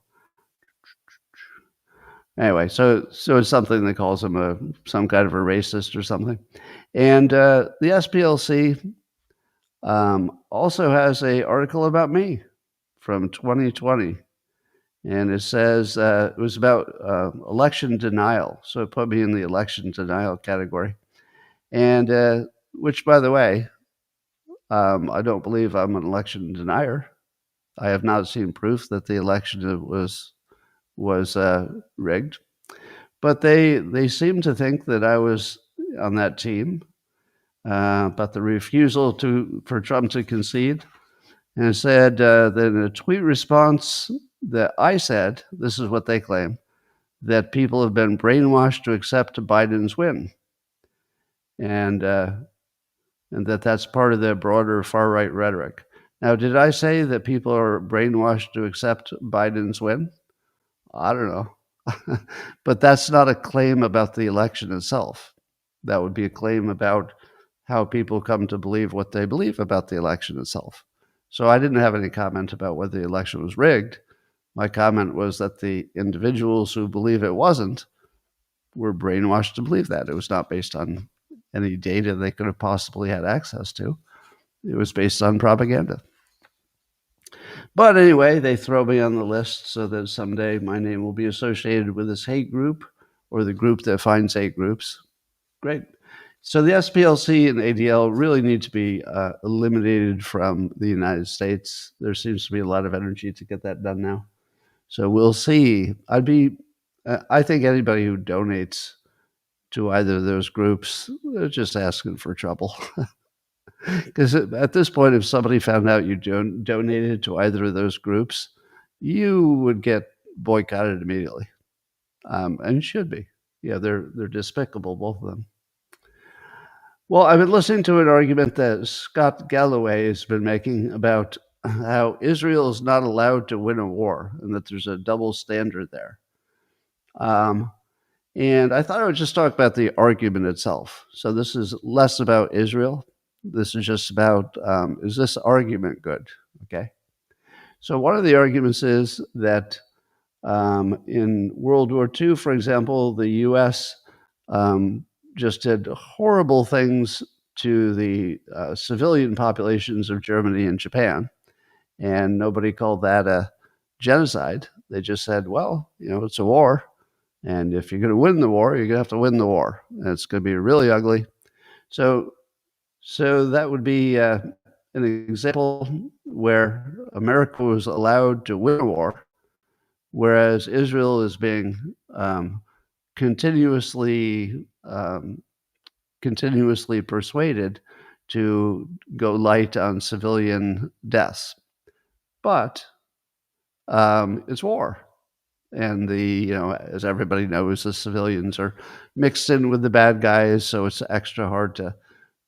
Anyway, so it's something that calls him some kind of a racist or something. And the SPLC also has an article about me from 2020. And it says it was about election denial. So it put me in the election denial category. And which, by the way, I don't believe I'm an election denier. I have not seen proof that the election was rigged, but they seem to think that I was on that team. But the refusal for Trump to concede, and said that in a tweet response that I said, this is what they claim, that people have been brainwashed to accept Biden's win, and that's part of the broader far right rhetoric. Now, did I say that people are brainwashed to accept Biden's win? I don't know. But that's not a claim about the election itself. That would be a claim about how people come to believe what they believe about the election itself. So I didn't have any comment about whether the election was rigged. My comment was that the individuals who believe it wasn't were brainwashed to believe that. It was not based on any data they could have possibly had access to. It was based on propaganda. But anyway, they throw me on the list so that someday my name will be associated with this hate group or the group that finds hate groups. Great. So the SPLC and ADL really need to be eliminated from the United States. There seems to be a lot of energy to get that done now. So we'll see. I think anybody who donates to either of those groups, they're just asking for trouble. Because at this point, if somebody found out you donated to either of those groups, you would get boycotted immediately, and you should be. Yeah, they're despicable, both of them. Well, I've been listening to an argument that Scott Galloway has been making about how Israel is not allowed to win a war and that there's a double standard there. And I thought I would just talk about the argument itself. So this is less about Israel. This is just about, is this argument good? Okay. So one of the arguments is that in World War II, for example, the U.S. Just did horrible things to the civilian populations of Germany and Japan. And nobody called that a genocide. They just said, well, it's a war. And if you're going to win the war, you're going to have to win the war. And it's going to be really ugly. So that would be an example where America was allowed to win a war, whereas Israel is being continuously persuaded to go light on civilian deaths. But it's war. And as everybody knows, the civilians are mixed in with the bad guys, so it's extra hard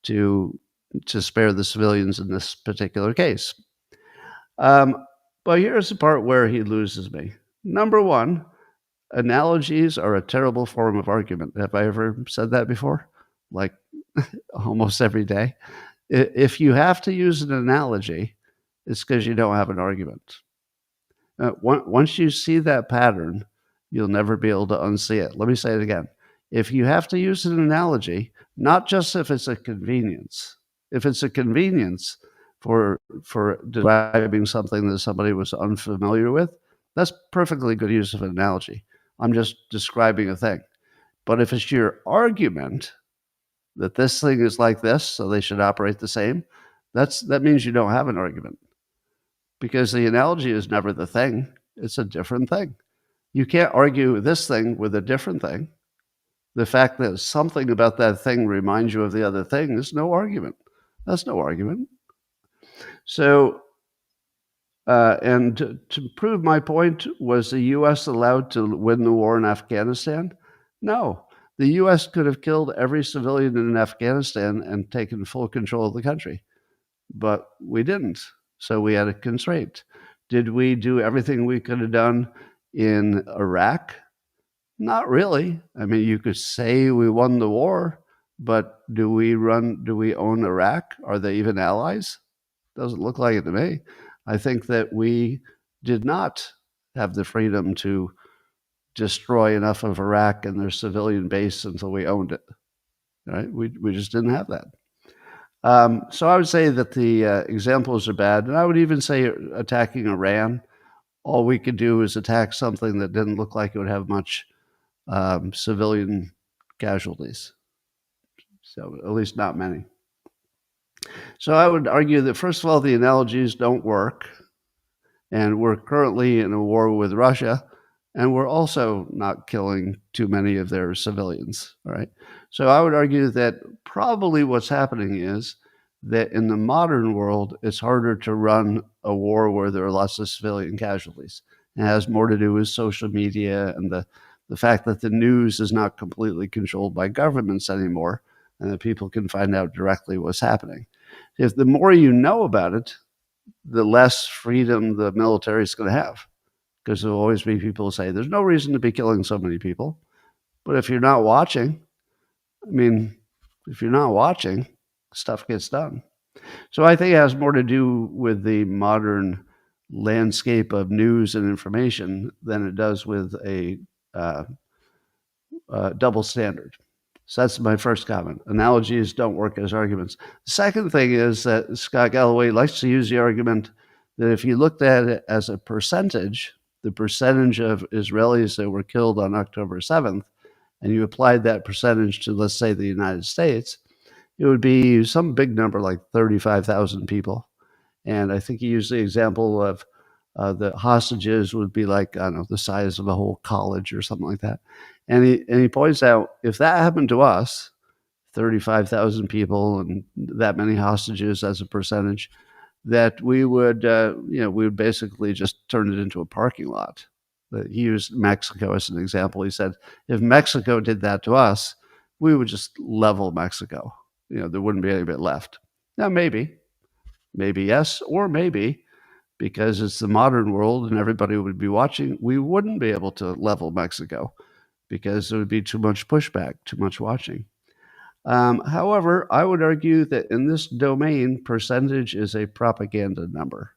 to spare the civilians in this particular case. But here's the part where he loses me. Number one, analogies are a terrible form of argument. Have I ever said that before? Like almost every day. If you have to use an analogy, it's because you don't have an argument. Once you see that pattern, you'll never be able to unsee it. Let me say it again. If you have to use an analogy, not just if it's a convenience. If it's a convenience for describing something that somebody was unfamiliar with, that's perfectly good use of an analogy. I'm just describing a thing. But if it's your argument that this thing is like this, so they should operate the same, that means you don't have an argument. Because the analogy is never the thing. It's a different thing. You can't argue this thing with a different thing. The fact that something about that thing reminds you of the other thing is no argument. That's no argument. So, and to prove my point, was the U.S. allowed to win the war in Afghanistan? No. The U.S. could have killed every civilian in Afghanistan and taken full control of the country. But we didn't. So we had a constraint. Did we do everything we could have done in Iraq? Not really. I mean, you could say we won the war, but do we own Iraq? Are they even allies? Doesn't look like it to me. I think that we did not have the freedom to destroy enough of Iraq and their civilian base until we owned it. Right? We just didn't have that. So I would say that the examples are bad. And I would even say attacking Iran, all we could do is attack something that didn't look like it would have much civilian casualties. So at least not many. So I would argue that, first of all, the analogies don't work, and we're currently in a war with Russia, and we're also not killing too many of their civilians, all right? So I would argue that probably what's happening is that in the modern world, it's harder to run a war where there are lots of civilian casualties. It has more to do with social media and the fact that the news is not completely controlled by governments anymore, and that people can find out directly what's happening. If the more you know about it, the less freedom the military is going to have, because there'll always be people who say there's no reason to be killing so many people. But if you're not watching, I mean, if you're not watching, stuff gets done. So I think it has more to do with the modern landscape of news and information than it does with a double standard. So that's my first comment. Analogies don't work as arguments. The second thing is that Scott Galloway likes to use the argument that if you looked at it as a percentage, the percentage of Israelis that were killed on October 7th, and you applied that percentage to, let's say, the United States, it would be some big number like 35,000 people. And I think he used the example of the hostages would be like, I don't know, the size of a whole college or something like that. And he points out, if that happened to us, 35,000 people and that many hostages as a percentage, that we would, we would basically just turn it into a parking lot. He used Mexico as an example. He said, if Mexico did that to us, we would just level Mexico. There wouldn't be any bit left. Now, maybe yes, or maybe because it's the modern world and everybody would be watching, we wouldn't be able to level Mexico because there would be too much pushback, too much watching. However, I would argue that in this domain, percentage is a propaganda number.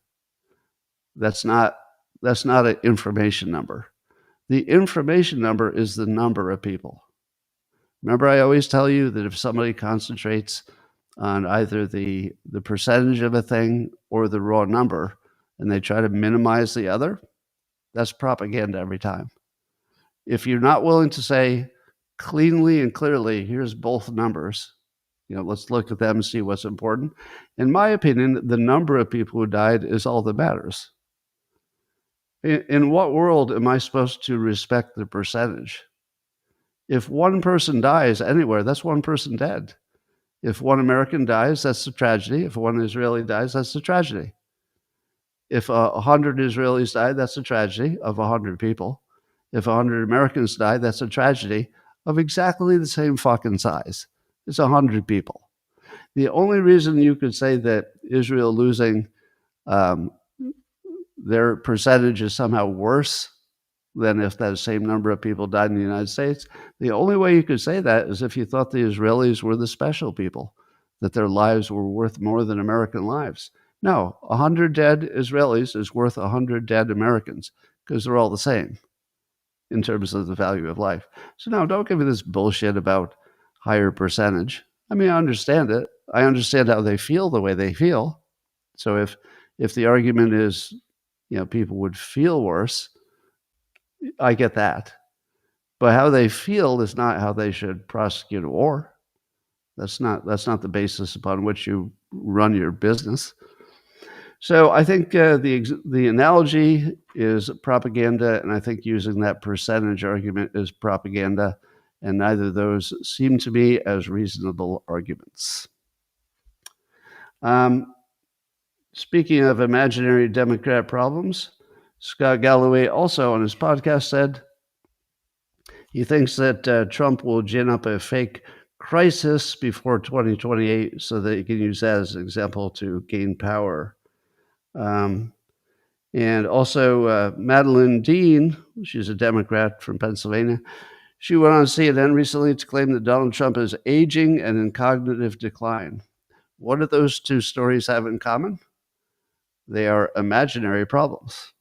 That's not an information number. The information number is the number of people. Remember, I always tell you that if somebody concentrates on either the percentage of a thing or the raw number, and they try to minimize the other, that's propaganda every time. If you're not willing to say cleanly and clearly, here's both numbers, let's look at them and see what's important. In my opinion, the number of people who died is all that matters. In what world am I supposed to respect the percentage? If one person dies anywhere, that's one person dead. If one American dies, that's a tragedy. If one Israeli dies, that's a tragedy. If 100 Israelis die, that's a tragedy of 100 people. If 100 Americans die, that's a tragedy of exactly the same fucking size. It's 100 people. The only reason you could say that Israel losing their percentage is somehow worse than if that same number of people died in the United States, the only way you could say that is if you thought the Israelis were the special people, that their lives were worth more than American lives. No, 100 dead Israelis is worth 100 dead Americans because they're all the same in terms of the value of life. So no, don't give me this bullshit about higher percentage. I mean, I understand it. I understand how they feel the way they feel. So if the argument is, people would feel worse, I get that. But how they feel is not how they should prosecute a war. That's not the basis upon which you run your business. So I think the analogy is propaganda, and I think using that percentage argument is propaganda, and neither of those seem to be as reasonable arguments. Speaking of imaginary Democrat problems, Scott Galloway also on his podcast said he thinks that Trump will gin up a fake crisis before 2028 so that he can use that as an example to gain power. And also Madeleine Dean, she's a Democrat from Pennsylvania, she went on CNN recently to claim that Donald Trump is aging and in cognitive decline. What do those two stories have in common? They are imaginary problems.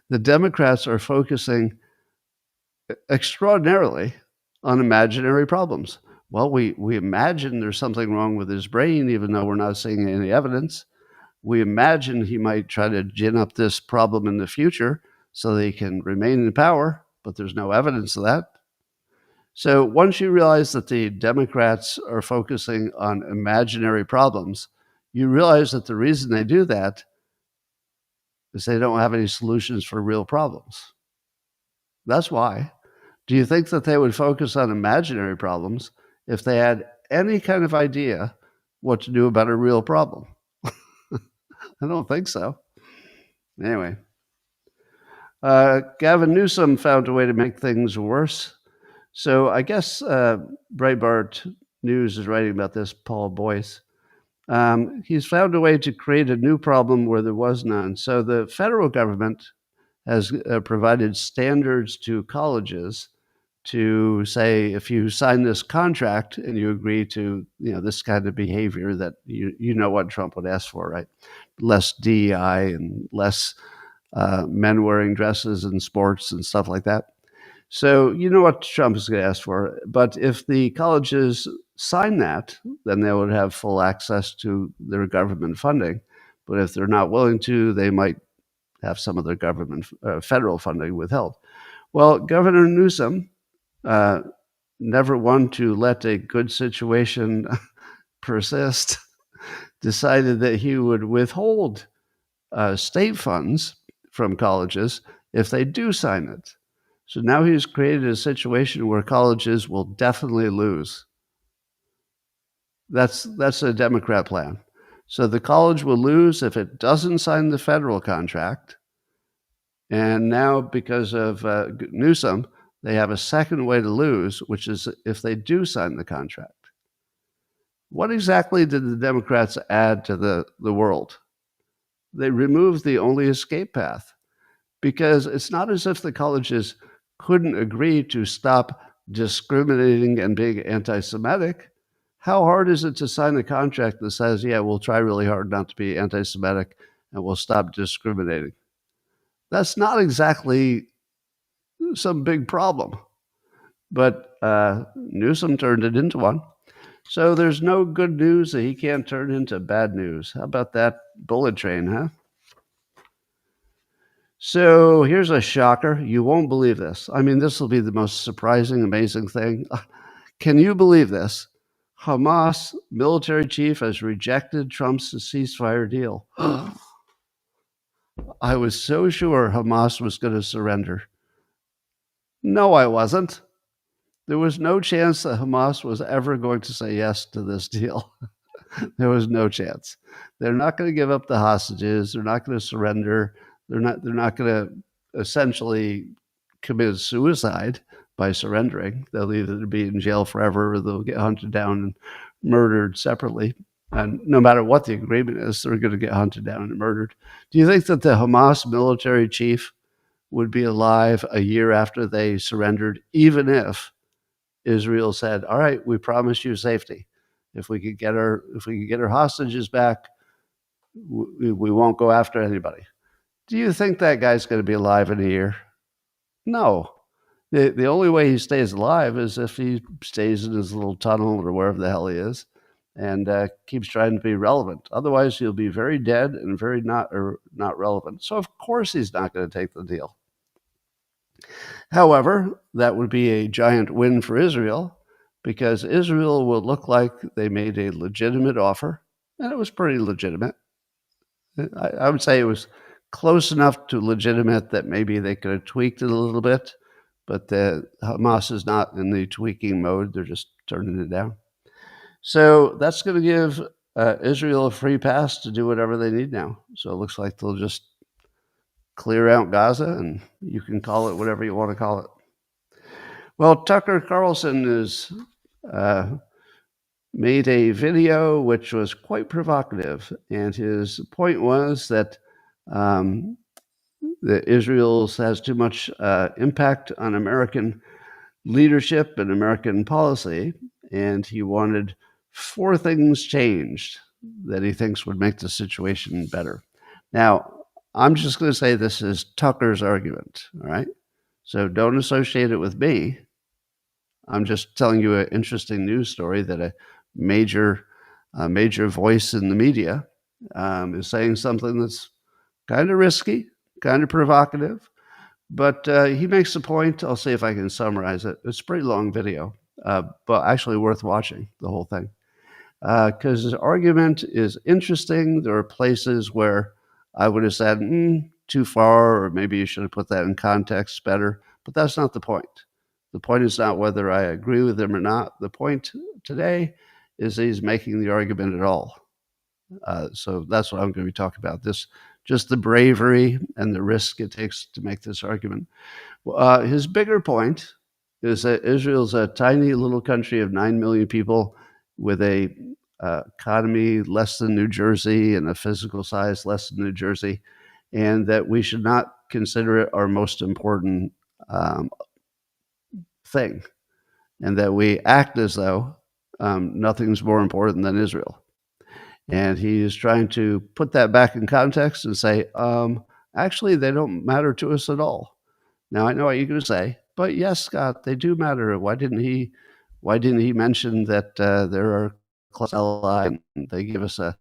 The Democrats are focusing extraordinarily on imaginary problems. Well, we imagine there's something wrong with his brain, even though we're not seeing any evidence. We imagine he might try to gin up this problem in the future so that he can remain in power, but there's no evidence of that. So once you realize that the Democrats are focusing on imaginary problems, you realize that the reason they do that is they don't have any solutions for real problems. That's why. Do you think that they would focus on imaginary problems if they had any kind of idea what to do about a real problem? I don't think so. Anyway, Gavin Newsom found a way to make things worse. So I guess Breitbart News is writing about this, Paul Boyce. He's found a way to create a new problem where there was none. So the federal government has provided standards to colleges to say, if you sign this contract and you agree to, this kind of behavior that you know what Trump would ask for, right? Less DEI and less men wearing dresses in sports and stuff like that. So you know what Trump is going to ask for. But if the colleges sign that, then they would have full access to their government funding. But if they're not willing to, they might have some of their government federal funding withheld. Well, Governor Newsom never one to let a good situation persist, decided that he would withhold state funds from colleges if they do sign it. So now he's created a situation where colleges will definitely lose. That's a Democrat plan. So the college will lose if it doesn't sign the federal contract. And now, because of Newsom, they have a second way to lose, which is if they do sign the contract. What exactly did the Democrats add to the world? They removed the only escape path, because it's not as if the colleges couldn't agree to stop discriminating and being anti-Semitic. How hard is it to sign a contract that says, yeah, we'll try really hard not to be anti-Semitic and we'll stop discriminating? That's not exactly some big problem. But Newsom turned it into one. So there's no good news that he can't turn into bad news. How about that bullet train, huh? So here's a shocker. You won't believe this. I mean, this will be the most surprising, amazing thing. Can you believe this? Hamas military chief has rejected Trump's ceasefire deal. I was so sure Hamas was going to surrender. No, I wasn't. There was no chance that Hamas was ever going to say yes to this deal. There was no chance. They're not going to give up the hostages. They're not going to surrender. They're not going to essentially commit suicide by surrendering. They'll either be in jail forever or they'll get hunted down and murdered separately. And no matter what the agreement is, they're going to get hunted down and murdered. Do you think that the Hamas military chief would be alive a year after they surrendered, even if Israel said, all right, we promise you safety. If we could get our hostages back, we won't go after anybody. Do you think that guy's going to be alive in a year? No. The only way he stays alive is if he stays in his little tunnel or wherever the hell he is and keeps trying to be relevant. Otherwise, he'll be very dead and very not relevant. So, of course, he's not going to take the deal. However, that would be a giant win for Israel, because Israel will look like they made a legitimate offer, and it was pretty legitimate. I would say it was close enough to legitimate that maybe they could have tweaked it a little bit, but Hamas is not in the tweaking mode. They're just turning it down. So that's going to give Israel a free pass to do whatever they need now. So it looks like they'll just clear out Gaza, and you can call it whatever you want to call it. Well, Tucker Carlson has made a video which was quite provocative, and his point was that Israel has too much impact on American leadership and American policy, and he wanted 4 things changed that he thinks would make the situation better. Now, I'm just going to say this is Tucker's argument, all right? So don't associate it with me. I'm just telling you an interesting news story that a major voice in the media is saying something that's kind of risky, kind of provocative, but he makes a point. I'll see if I can summarize it. It's a pretty long video, but actually worth watching, the whole thing. because his argument is interesting. There are places where I would have said, too far, or maybe you should have put that in context better. But that's not the point. The point is not whether I agree with him or not. The point today is he's making the argument at all. So that's what I'm going to be talking about. Just the bravery and the risk it takes to make this argument. His bigger point is that Israel's a tiny little country of 9 million people with a economy less than New Jersey and a physical size less than New Jersey, and that we should not consider it our most important thing, and that we act as though nothing's more important than Israel. And he is trying to put that back in context and say, actually, they don't matter to us at all. Now, I know what you're going to say, but yes, Scott, they do matter. Why didn't he mention that there are close allies? They give us a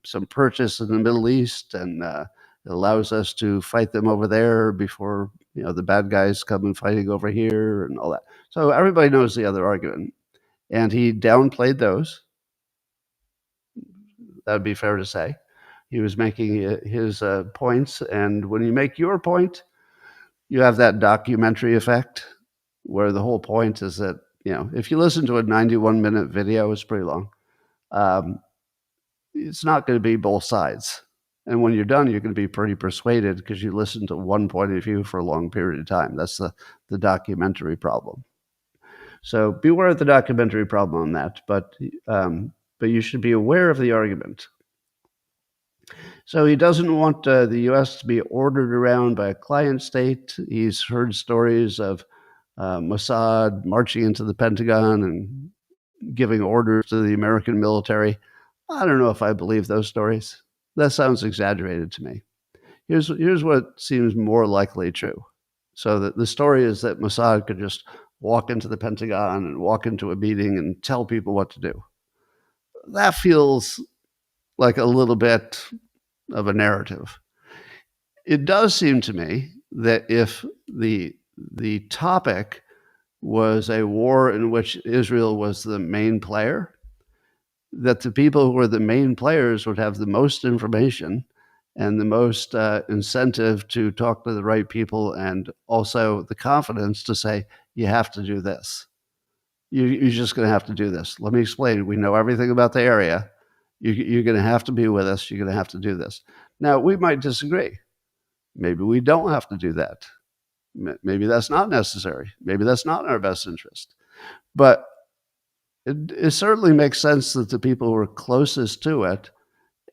some purchase in the Middle East, and it allows us to fight them over there before the bad guys come and fighting over here and all that. So everybody knows the other argument, and he downplayed those. That would be fair to say. He was making his points, and when you make your point, you have that documentary effect where the whole point is that, if you listen to a 91-minute video, it's pretty long. It's not going to be both sides. And when you're done, you're going to be pretty persuaded because you listened to one point of view for a long period of time. That's the documentary problem. So beware of the documentary problem on that, but you should be aware of the argument. So he doesn't want the U.S. to be ordered around by a client state. He's heard stories of Mossad marching into the Pentagon and giving orders to the American military. I don't know if I believe those stories. That sounds exaggerated to me. Here's what seems more likely true. So the story is that Mossad could just walk into the Pentagon and walk into a meeting and tell people what to do. That feels like a little bit of a narrative. It does seem to me that if the topic was a war in which Israel was the main player, that the people who were the main players would have the most information and the most incentive to talk to the right people, and also the confidence to say, you have to do this. You're just going to have to do this. Let me explain. We know everything about the area. You're going to have to be with us. You're going to have to do this. Now, we might disagree. Maybe we don't have to do that. Maybe that's not necessary. Maybe that's not in our best interest. But it certainly makes sense that the people who are closest to it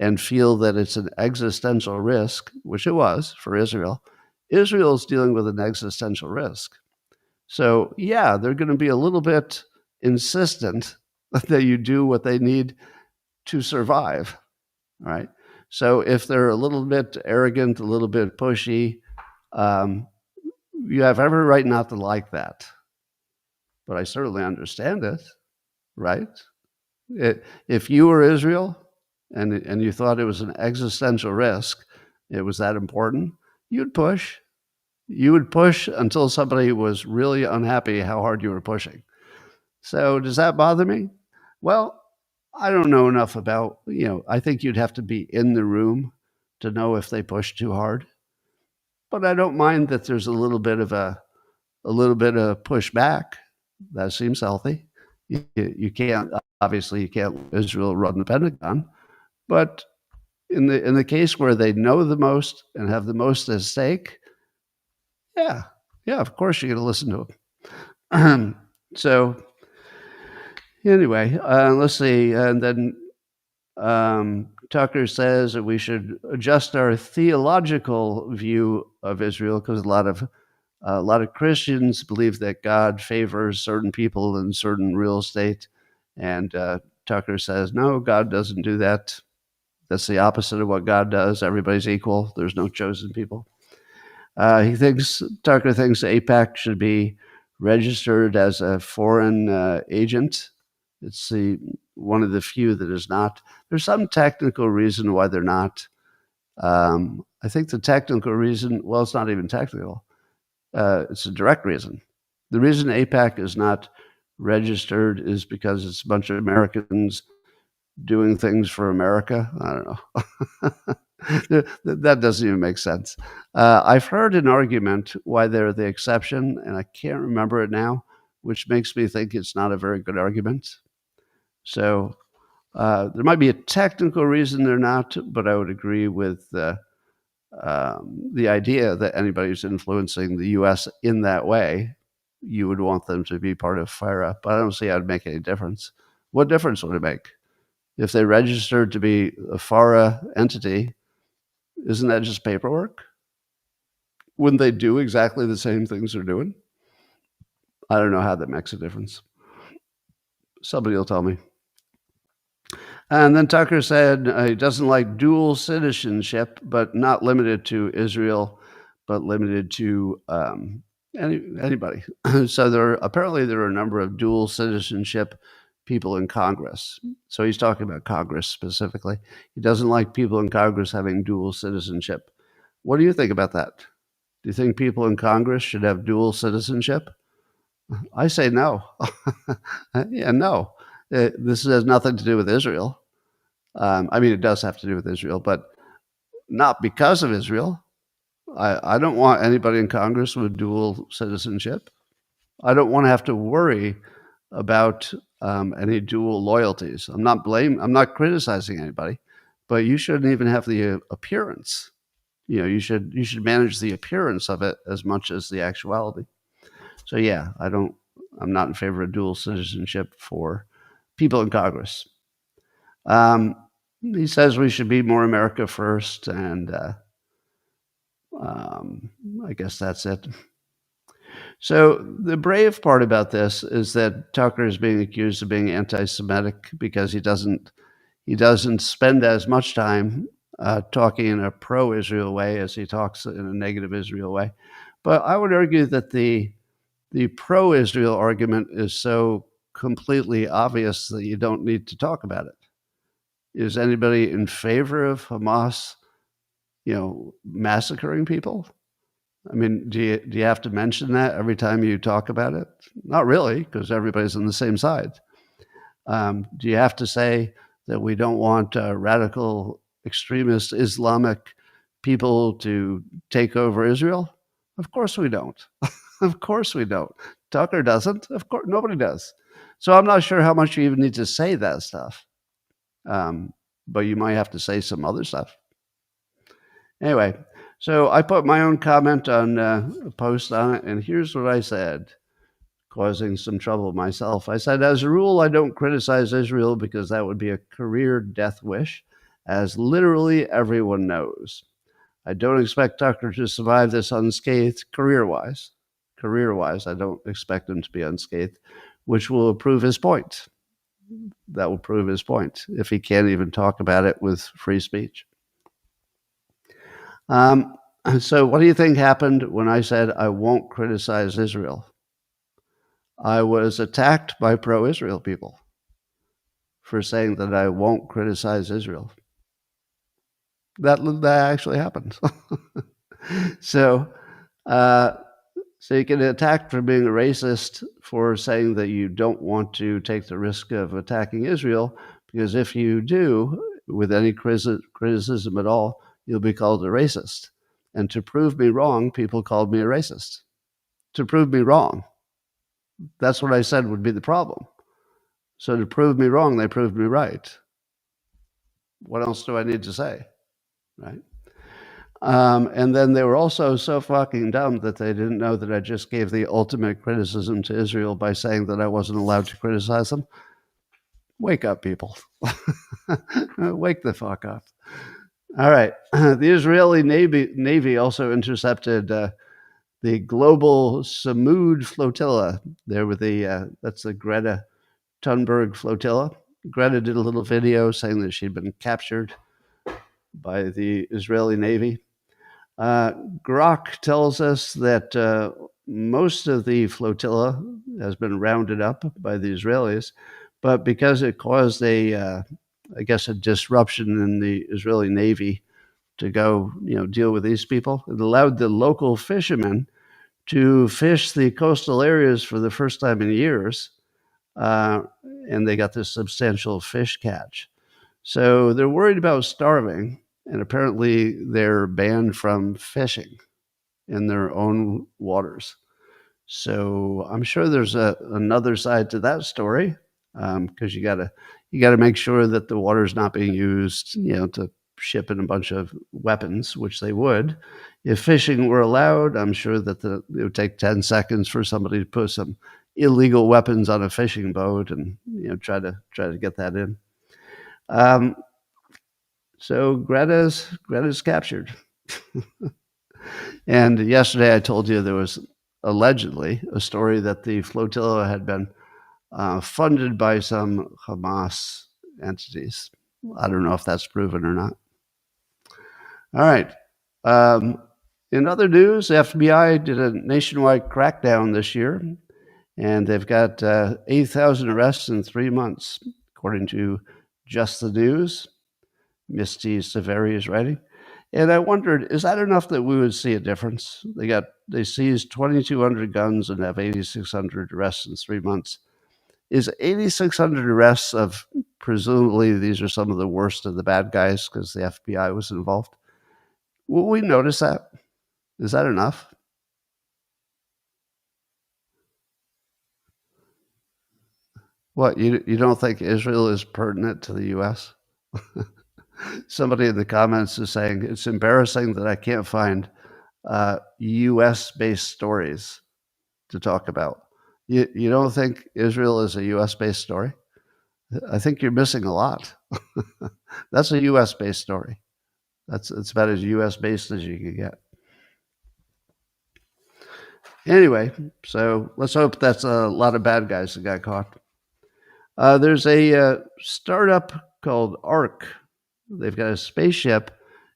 and feel that it's an existential risk, which it was for Israel. Israel's dealing with an existential risk. So, yeah, they're going to be a little bit insistent that you do what they need to survive, right? So if they're a little bit arrogant, a little bit pushy, you have every right not to like that. But I certainly understand it, right? If you were Israel and you thought it was an existential risk, it was that important, you'd push. You would push until somebody was really unhappy how hard you were pushing. So does that bother me? Well, I don't know enough about, I think you'd have to be in the room to know if they push too hard. But I don't mind that there's a little bit of pushback. That seems healthy. You can't Israel run the Pentagon, but in the case where they know the most and have the most at stake, yeah, of course you're going to listen to them. So anyway, let's see, and then Tucker says that we should adjust our theological view of Israel because a lot of Christians believe that God favors certain people in certain real estate, and Tucker says, no, God doesn't do that. That's the opposite of what God does. Everybody's equal. There's no chosen people. Tucker thinks AIPAC should be registered as a foreign agent. It's one of the few that is not. There's some technical reason why they're not. I think the technical reason, well, it's not even technical. It's a direct reason. The reason AIPAC is not registered is because it's a bunch of Americans doing things for America. I don't know. That doesn't even make sense. I've heard an argument why they're the exception, and I can't remember it now, which makes me think it's not a very good argument. So there might be a technical reason they're not, but I would agree with the idea that anybody who's influencing the U.S. in that way, you would want them to be part of FIRA, but I don't see how it'd make any difference. What difference would it make? If they registered to be a FARA entity, isn't that just paperwork? Wouldn't they do exactly the same things they're doing? I don't know how that makes a difference. Somebody will tell me. And then Tucker said he doesn't like dual citizenship, but not limited to Israel, but limited to anybody. So apparently there are a number of dual citizenship people in Congress. So he's talking about Congress specifically. He doesn't like people in Congress having dual citizenship. What do you think about that? Do you think people in Congress should have dual citizenship? I say no. Yeah, no. This has nothing to do with Israel. I mean, it does have to do with Israel, but not because of Israel. I don't want anybody in Congress with dual citizenship. I don't want to have to worry about any dual loyalties. I'm not criticizing anybody, but you shouldn't even have the appearance. You should manage the appearance of it as much as the actuality. So yeah, I'm not in favor of dual citizenship for people in Congress. He says we should be more America first, and I guess that's it. So the brave part about this is that Tucker is being accused of being anti-Semitic because he doesn't spend as much time talking in a pro-Israel way as he talks in a negative Israel way. But I would argue that the pro-Israel argument is so completely obvious that you don't need to talk about it. Is anybody in favor of Hamas, massacring people? I mean, do you have to mention that every time you talk about it? Not really, because everybody's on the same side. Do you have to say that we don't want radical extremist Islamic people to take over Israel? Of course we don't. Of course we don't. Tucker doesn't. Of course, nobody does. So I'm not sure how much you even need to say that stuff. But you might have to say some other stuff. Anyway, so I put my own comment on a post on it, and here's what I said, causing some trouble myself. I said, as a rule, I don't criticize Israel because that would be a career death wish, as literally everyone knows. I don't expect Tucker to survive this unscathed career-wise. Career-wise, I don't expect him to be unscathed, which will prove his point. That will prove his point if he can't even talk about it with free speech. So what do you think happened when I said I won't criticize Israel? I was attacked by pro-Israel people for saying that I won't criticize Israel. That actually happened. So you get attacked for being a racist for saying that you don't want to take the risk of attacking Israel, because if you do, with any criticism at all, you'll be called a racist. And to prove me wrong, people called me a racist. To prove me wrong. That's what I said would be the problem. So to prove me wrong, they proved me right. What else do I need to say? Right? And then they were also so fucking dumb that they didn't know that I just gave the ultimate criticism to Israel by saying that I wasn't allowed to criticize them. Wake up, people. Wake the fuck up. All right. The Israeli Navy also intercepted the global Samud flotilla. There with that's the Greta Thunberg flotilla. Greta did a little video saying that she'd been captured by the Israeli Navy. Grok tells us that most of the flotilla has been rounded up by the Israelis, but because it caused a disruption in the Israeli Navy to go, deal with these people, it allowed the local fishermen to fish the coastal areas for the first time in years uh, and they got this substantial fish catch. So they're worried about starving, and apparently they're banned from fishing in their own waters. So I'm sure there's another side to that story, because you gotta make sure that the water's not being used, to ship in a bunch of weapons, which they would. If fishing were allowed, I'm sure that it would take 10 seconds for somebody to put some illegal weapons on a fishing boat and try to get that in. Um, so Greta's captured. And yesterday I told you there was allegedly a story that the flotilla had been funded by some Hamas entities. I don't know if that's proven or not. All right. Um, in other news, the FBI did a nationwide crackdown this year, and they've got 8,000 arrests in 3 months, according to Just the News. Misty Severi is writing. And I wondered, is that enough that we would see a difference? They seized 2,200 guns and have 8,600 arrests in 3 months. Is 8,600 arrests of, presumably these are some of the worst of the bad guys because the FBI was involved? Will we notice that? Is that enough? What, you don't think Israel is pertinent to the U.S.? Somebody in the comments is saying it's embarrassing that I can't find U.S.-based stories to talk about. You don't think Israel is a U.S.-based story? I think you're missing a lot. That's a U.S.-based story. It's about as U.S.-based as you can get. Anyway, so let's hope that's a lot of bad guys that got caught. There's a startup called ARC. They've got a spaceship,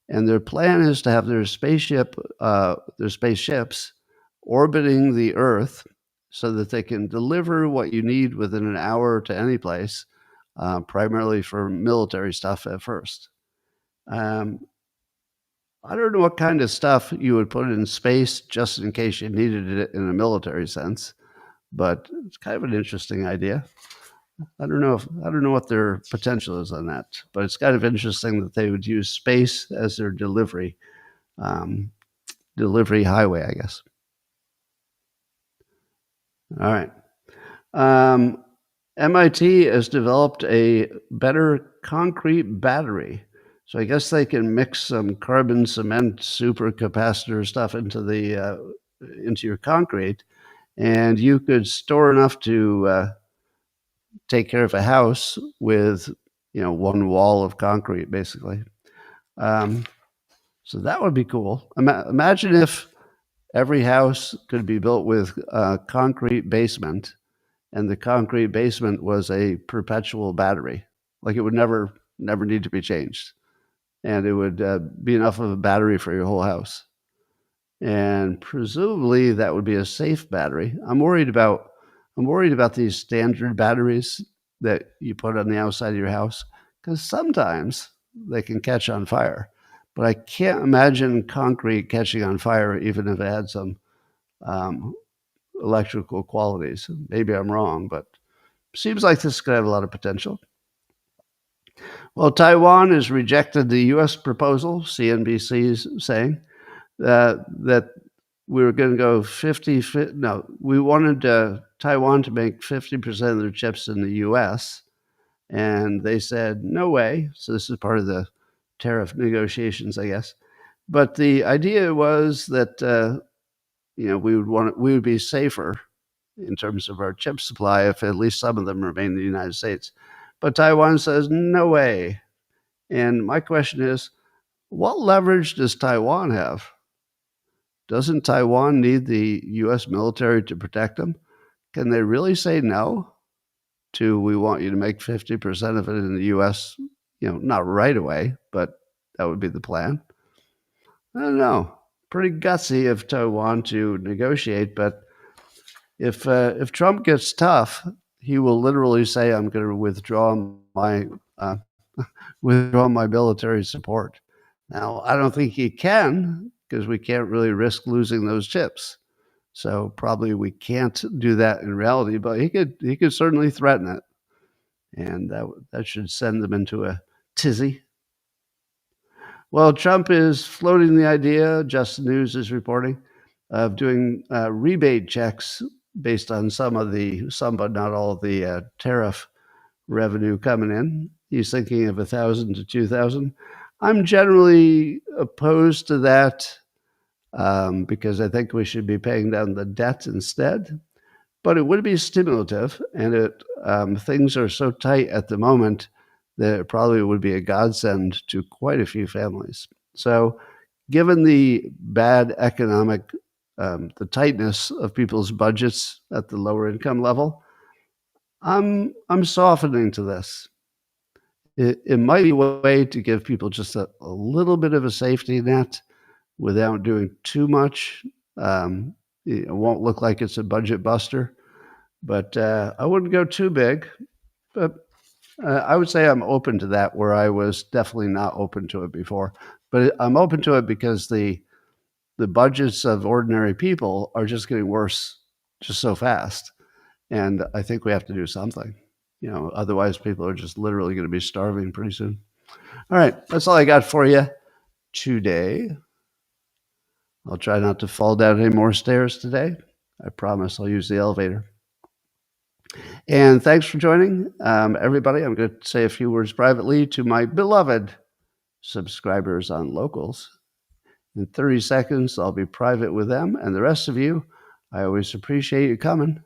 and their plan is to have their spaceships orbiting the Earth so that they can deliver what you need within an hour to any place, primarily for military stuff at first. Um, I don't know what kind of stuff you would put in space just in case you needed it in a military sense, but it's kind of an interesting idea. I don't know what their potential is on that, but it's kind of interesting that they would use space as their um, delivery highway, I guess. All right. Um, MIT has developed a better concrete battery. So I guess they can mix some carbon cement supercapacitor stuff into your concrete, and you could store enough to take care of a house with one wall of concrete, basically. Um, so that would be cool. Imagine if every house could be built with a concrete basement, and the concrete basement was a perpetual battery. Like it would never need to be changed, and it would be enough of a battery for your whole house. And presumably that would be a safe battery. I'm worried about these standard batteries that you put on the outside of your house, because sometimes they can catch on fire. But I can't imagine concrete catching on fire, even if it had some um, electrical qualities. Maybe I'm wrong, but seems like this could have a lot of potential. Well, Taiwan has rejected the U.S. proposal, CNBC is saying, that we were going to go 50, no, we wanted Taiwan to make 50% of their chips in the U.S., and they said, no way. So this is part of the tariff negotiations, I guess. But the idea was that, we would be safer in terms of our chip supply if at least some of them remain in the United States. But Taiwan says, no way. And my question is, what leverage does Taiwan have? Doesn't Taiwan need the U.S. military to protect them? Can they really say no to, we want you to make 50% of it in the U.S., not right away, but that would be the plan? I don't know. Pretty gutsy of Taiwan to negotiate, but if Trump gets tough, he will literally say, I'm going to uh, withdraw my military support. Now, I don't think he can, because we can't really risk losing those chips. So probably we can't do that in reality, but he could certainly threaten it, and that should send them into a tizzy. Well, Trump is floating the idea, Just News is reporting, of doing rebate checks based on some but not all of the tariff revenue coming in. He's thinking of 1,000 to 2,000. I'm generally opposed to that because I think we should be paying down the debt instead. But it would be stimulative, and things are so tight at the moment that it probably would be a godsend to quite a few families. So, given the bad economic, the tightness of people's budgets at the lower income level, I'm softening to this. It might be a way to give people just a little bit of a safety net without doing too much. It won't look like it's a budget buster, but I wouldn't go too big. But I would say I'm open to that, where I was definitely not open to it before. But I'm open to it because the budgets of ordinary people are just getting worse just so fast, and I think we have to do something. Otherwise people are just literally going to be starving pretty soon. All right, that's all I got for you today. I'll try not to fall down any more stairs today. I promise I'll use the elevator. And thanks for joining, everybody. I'm going to say a few words privately to my beloved subscribers on Locals. In 30 seconds, I'll be private with them. And the rest of you, I always appreciate you coming.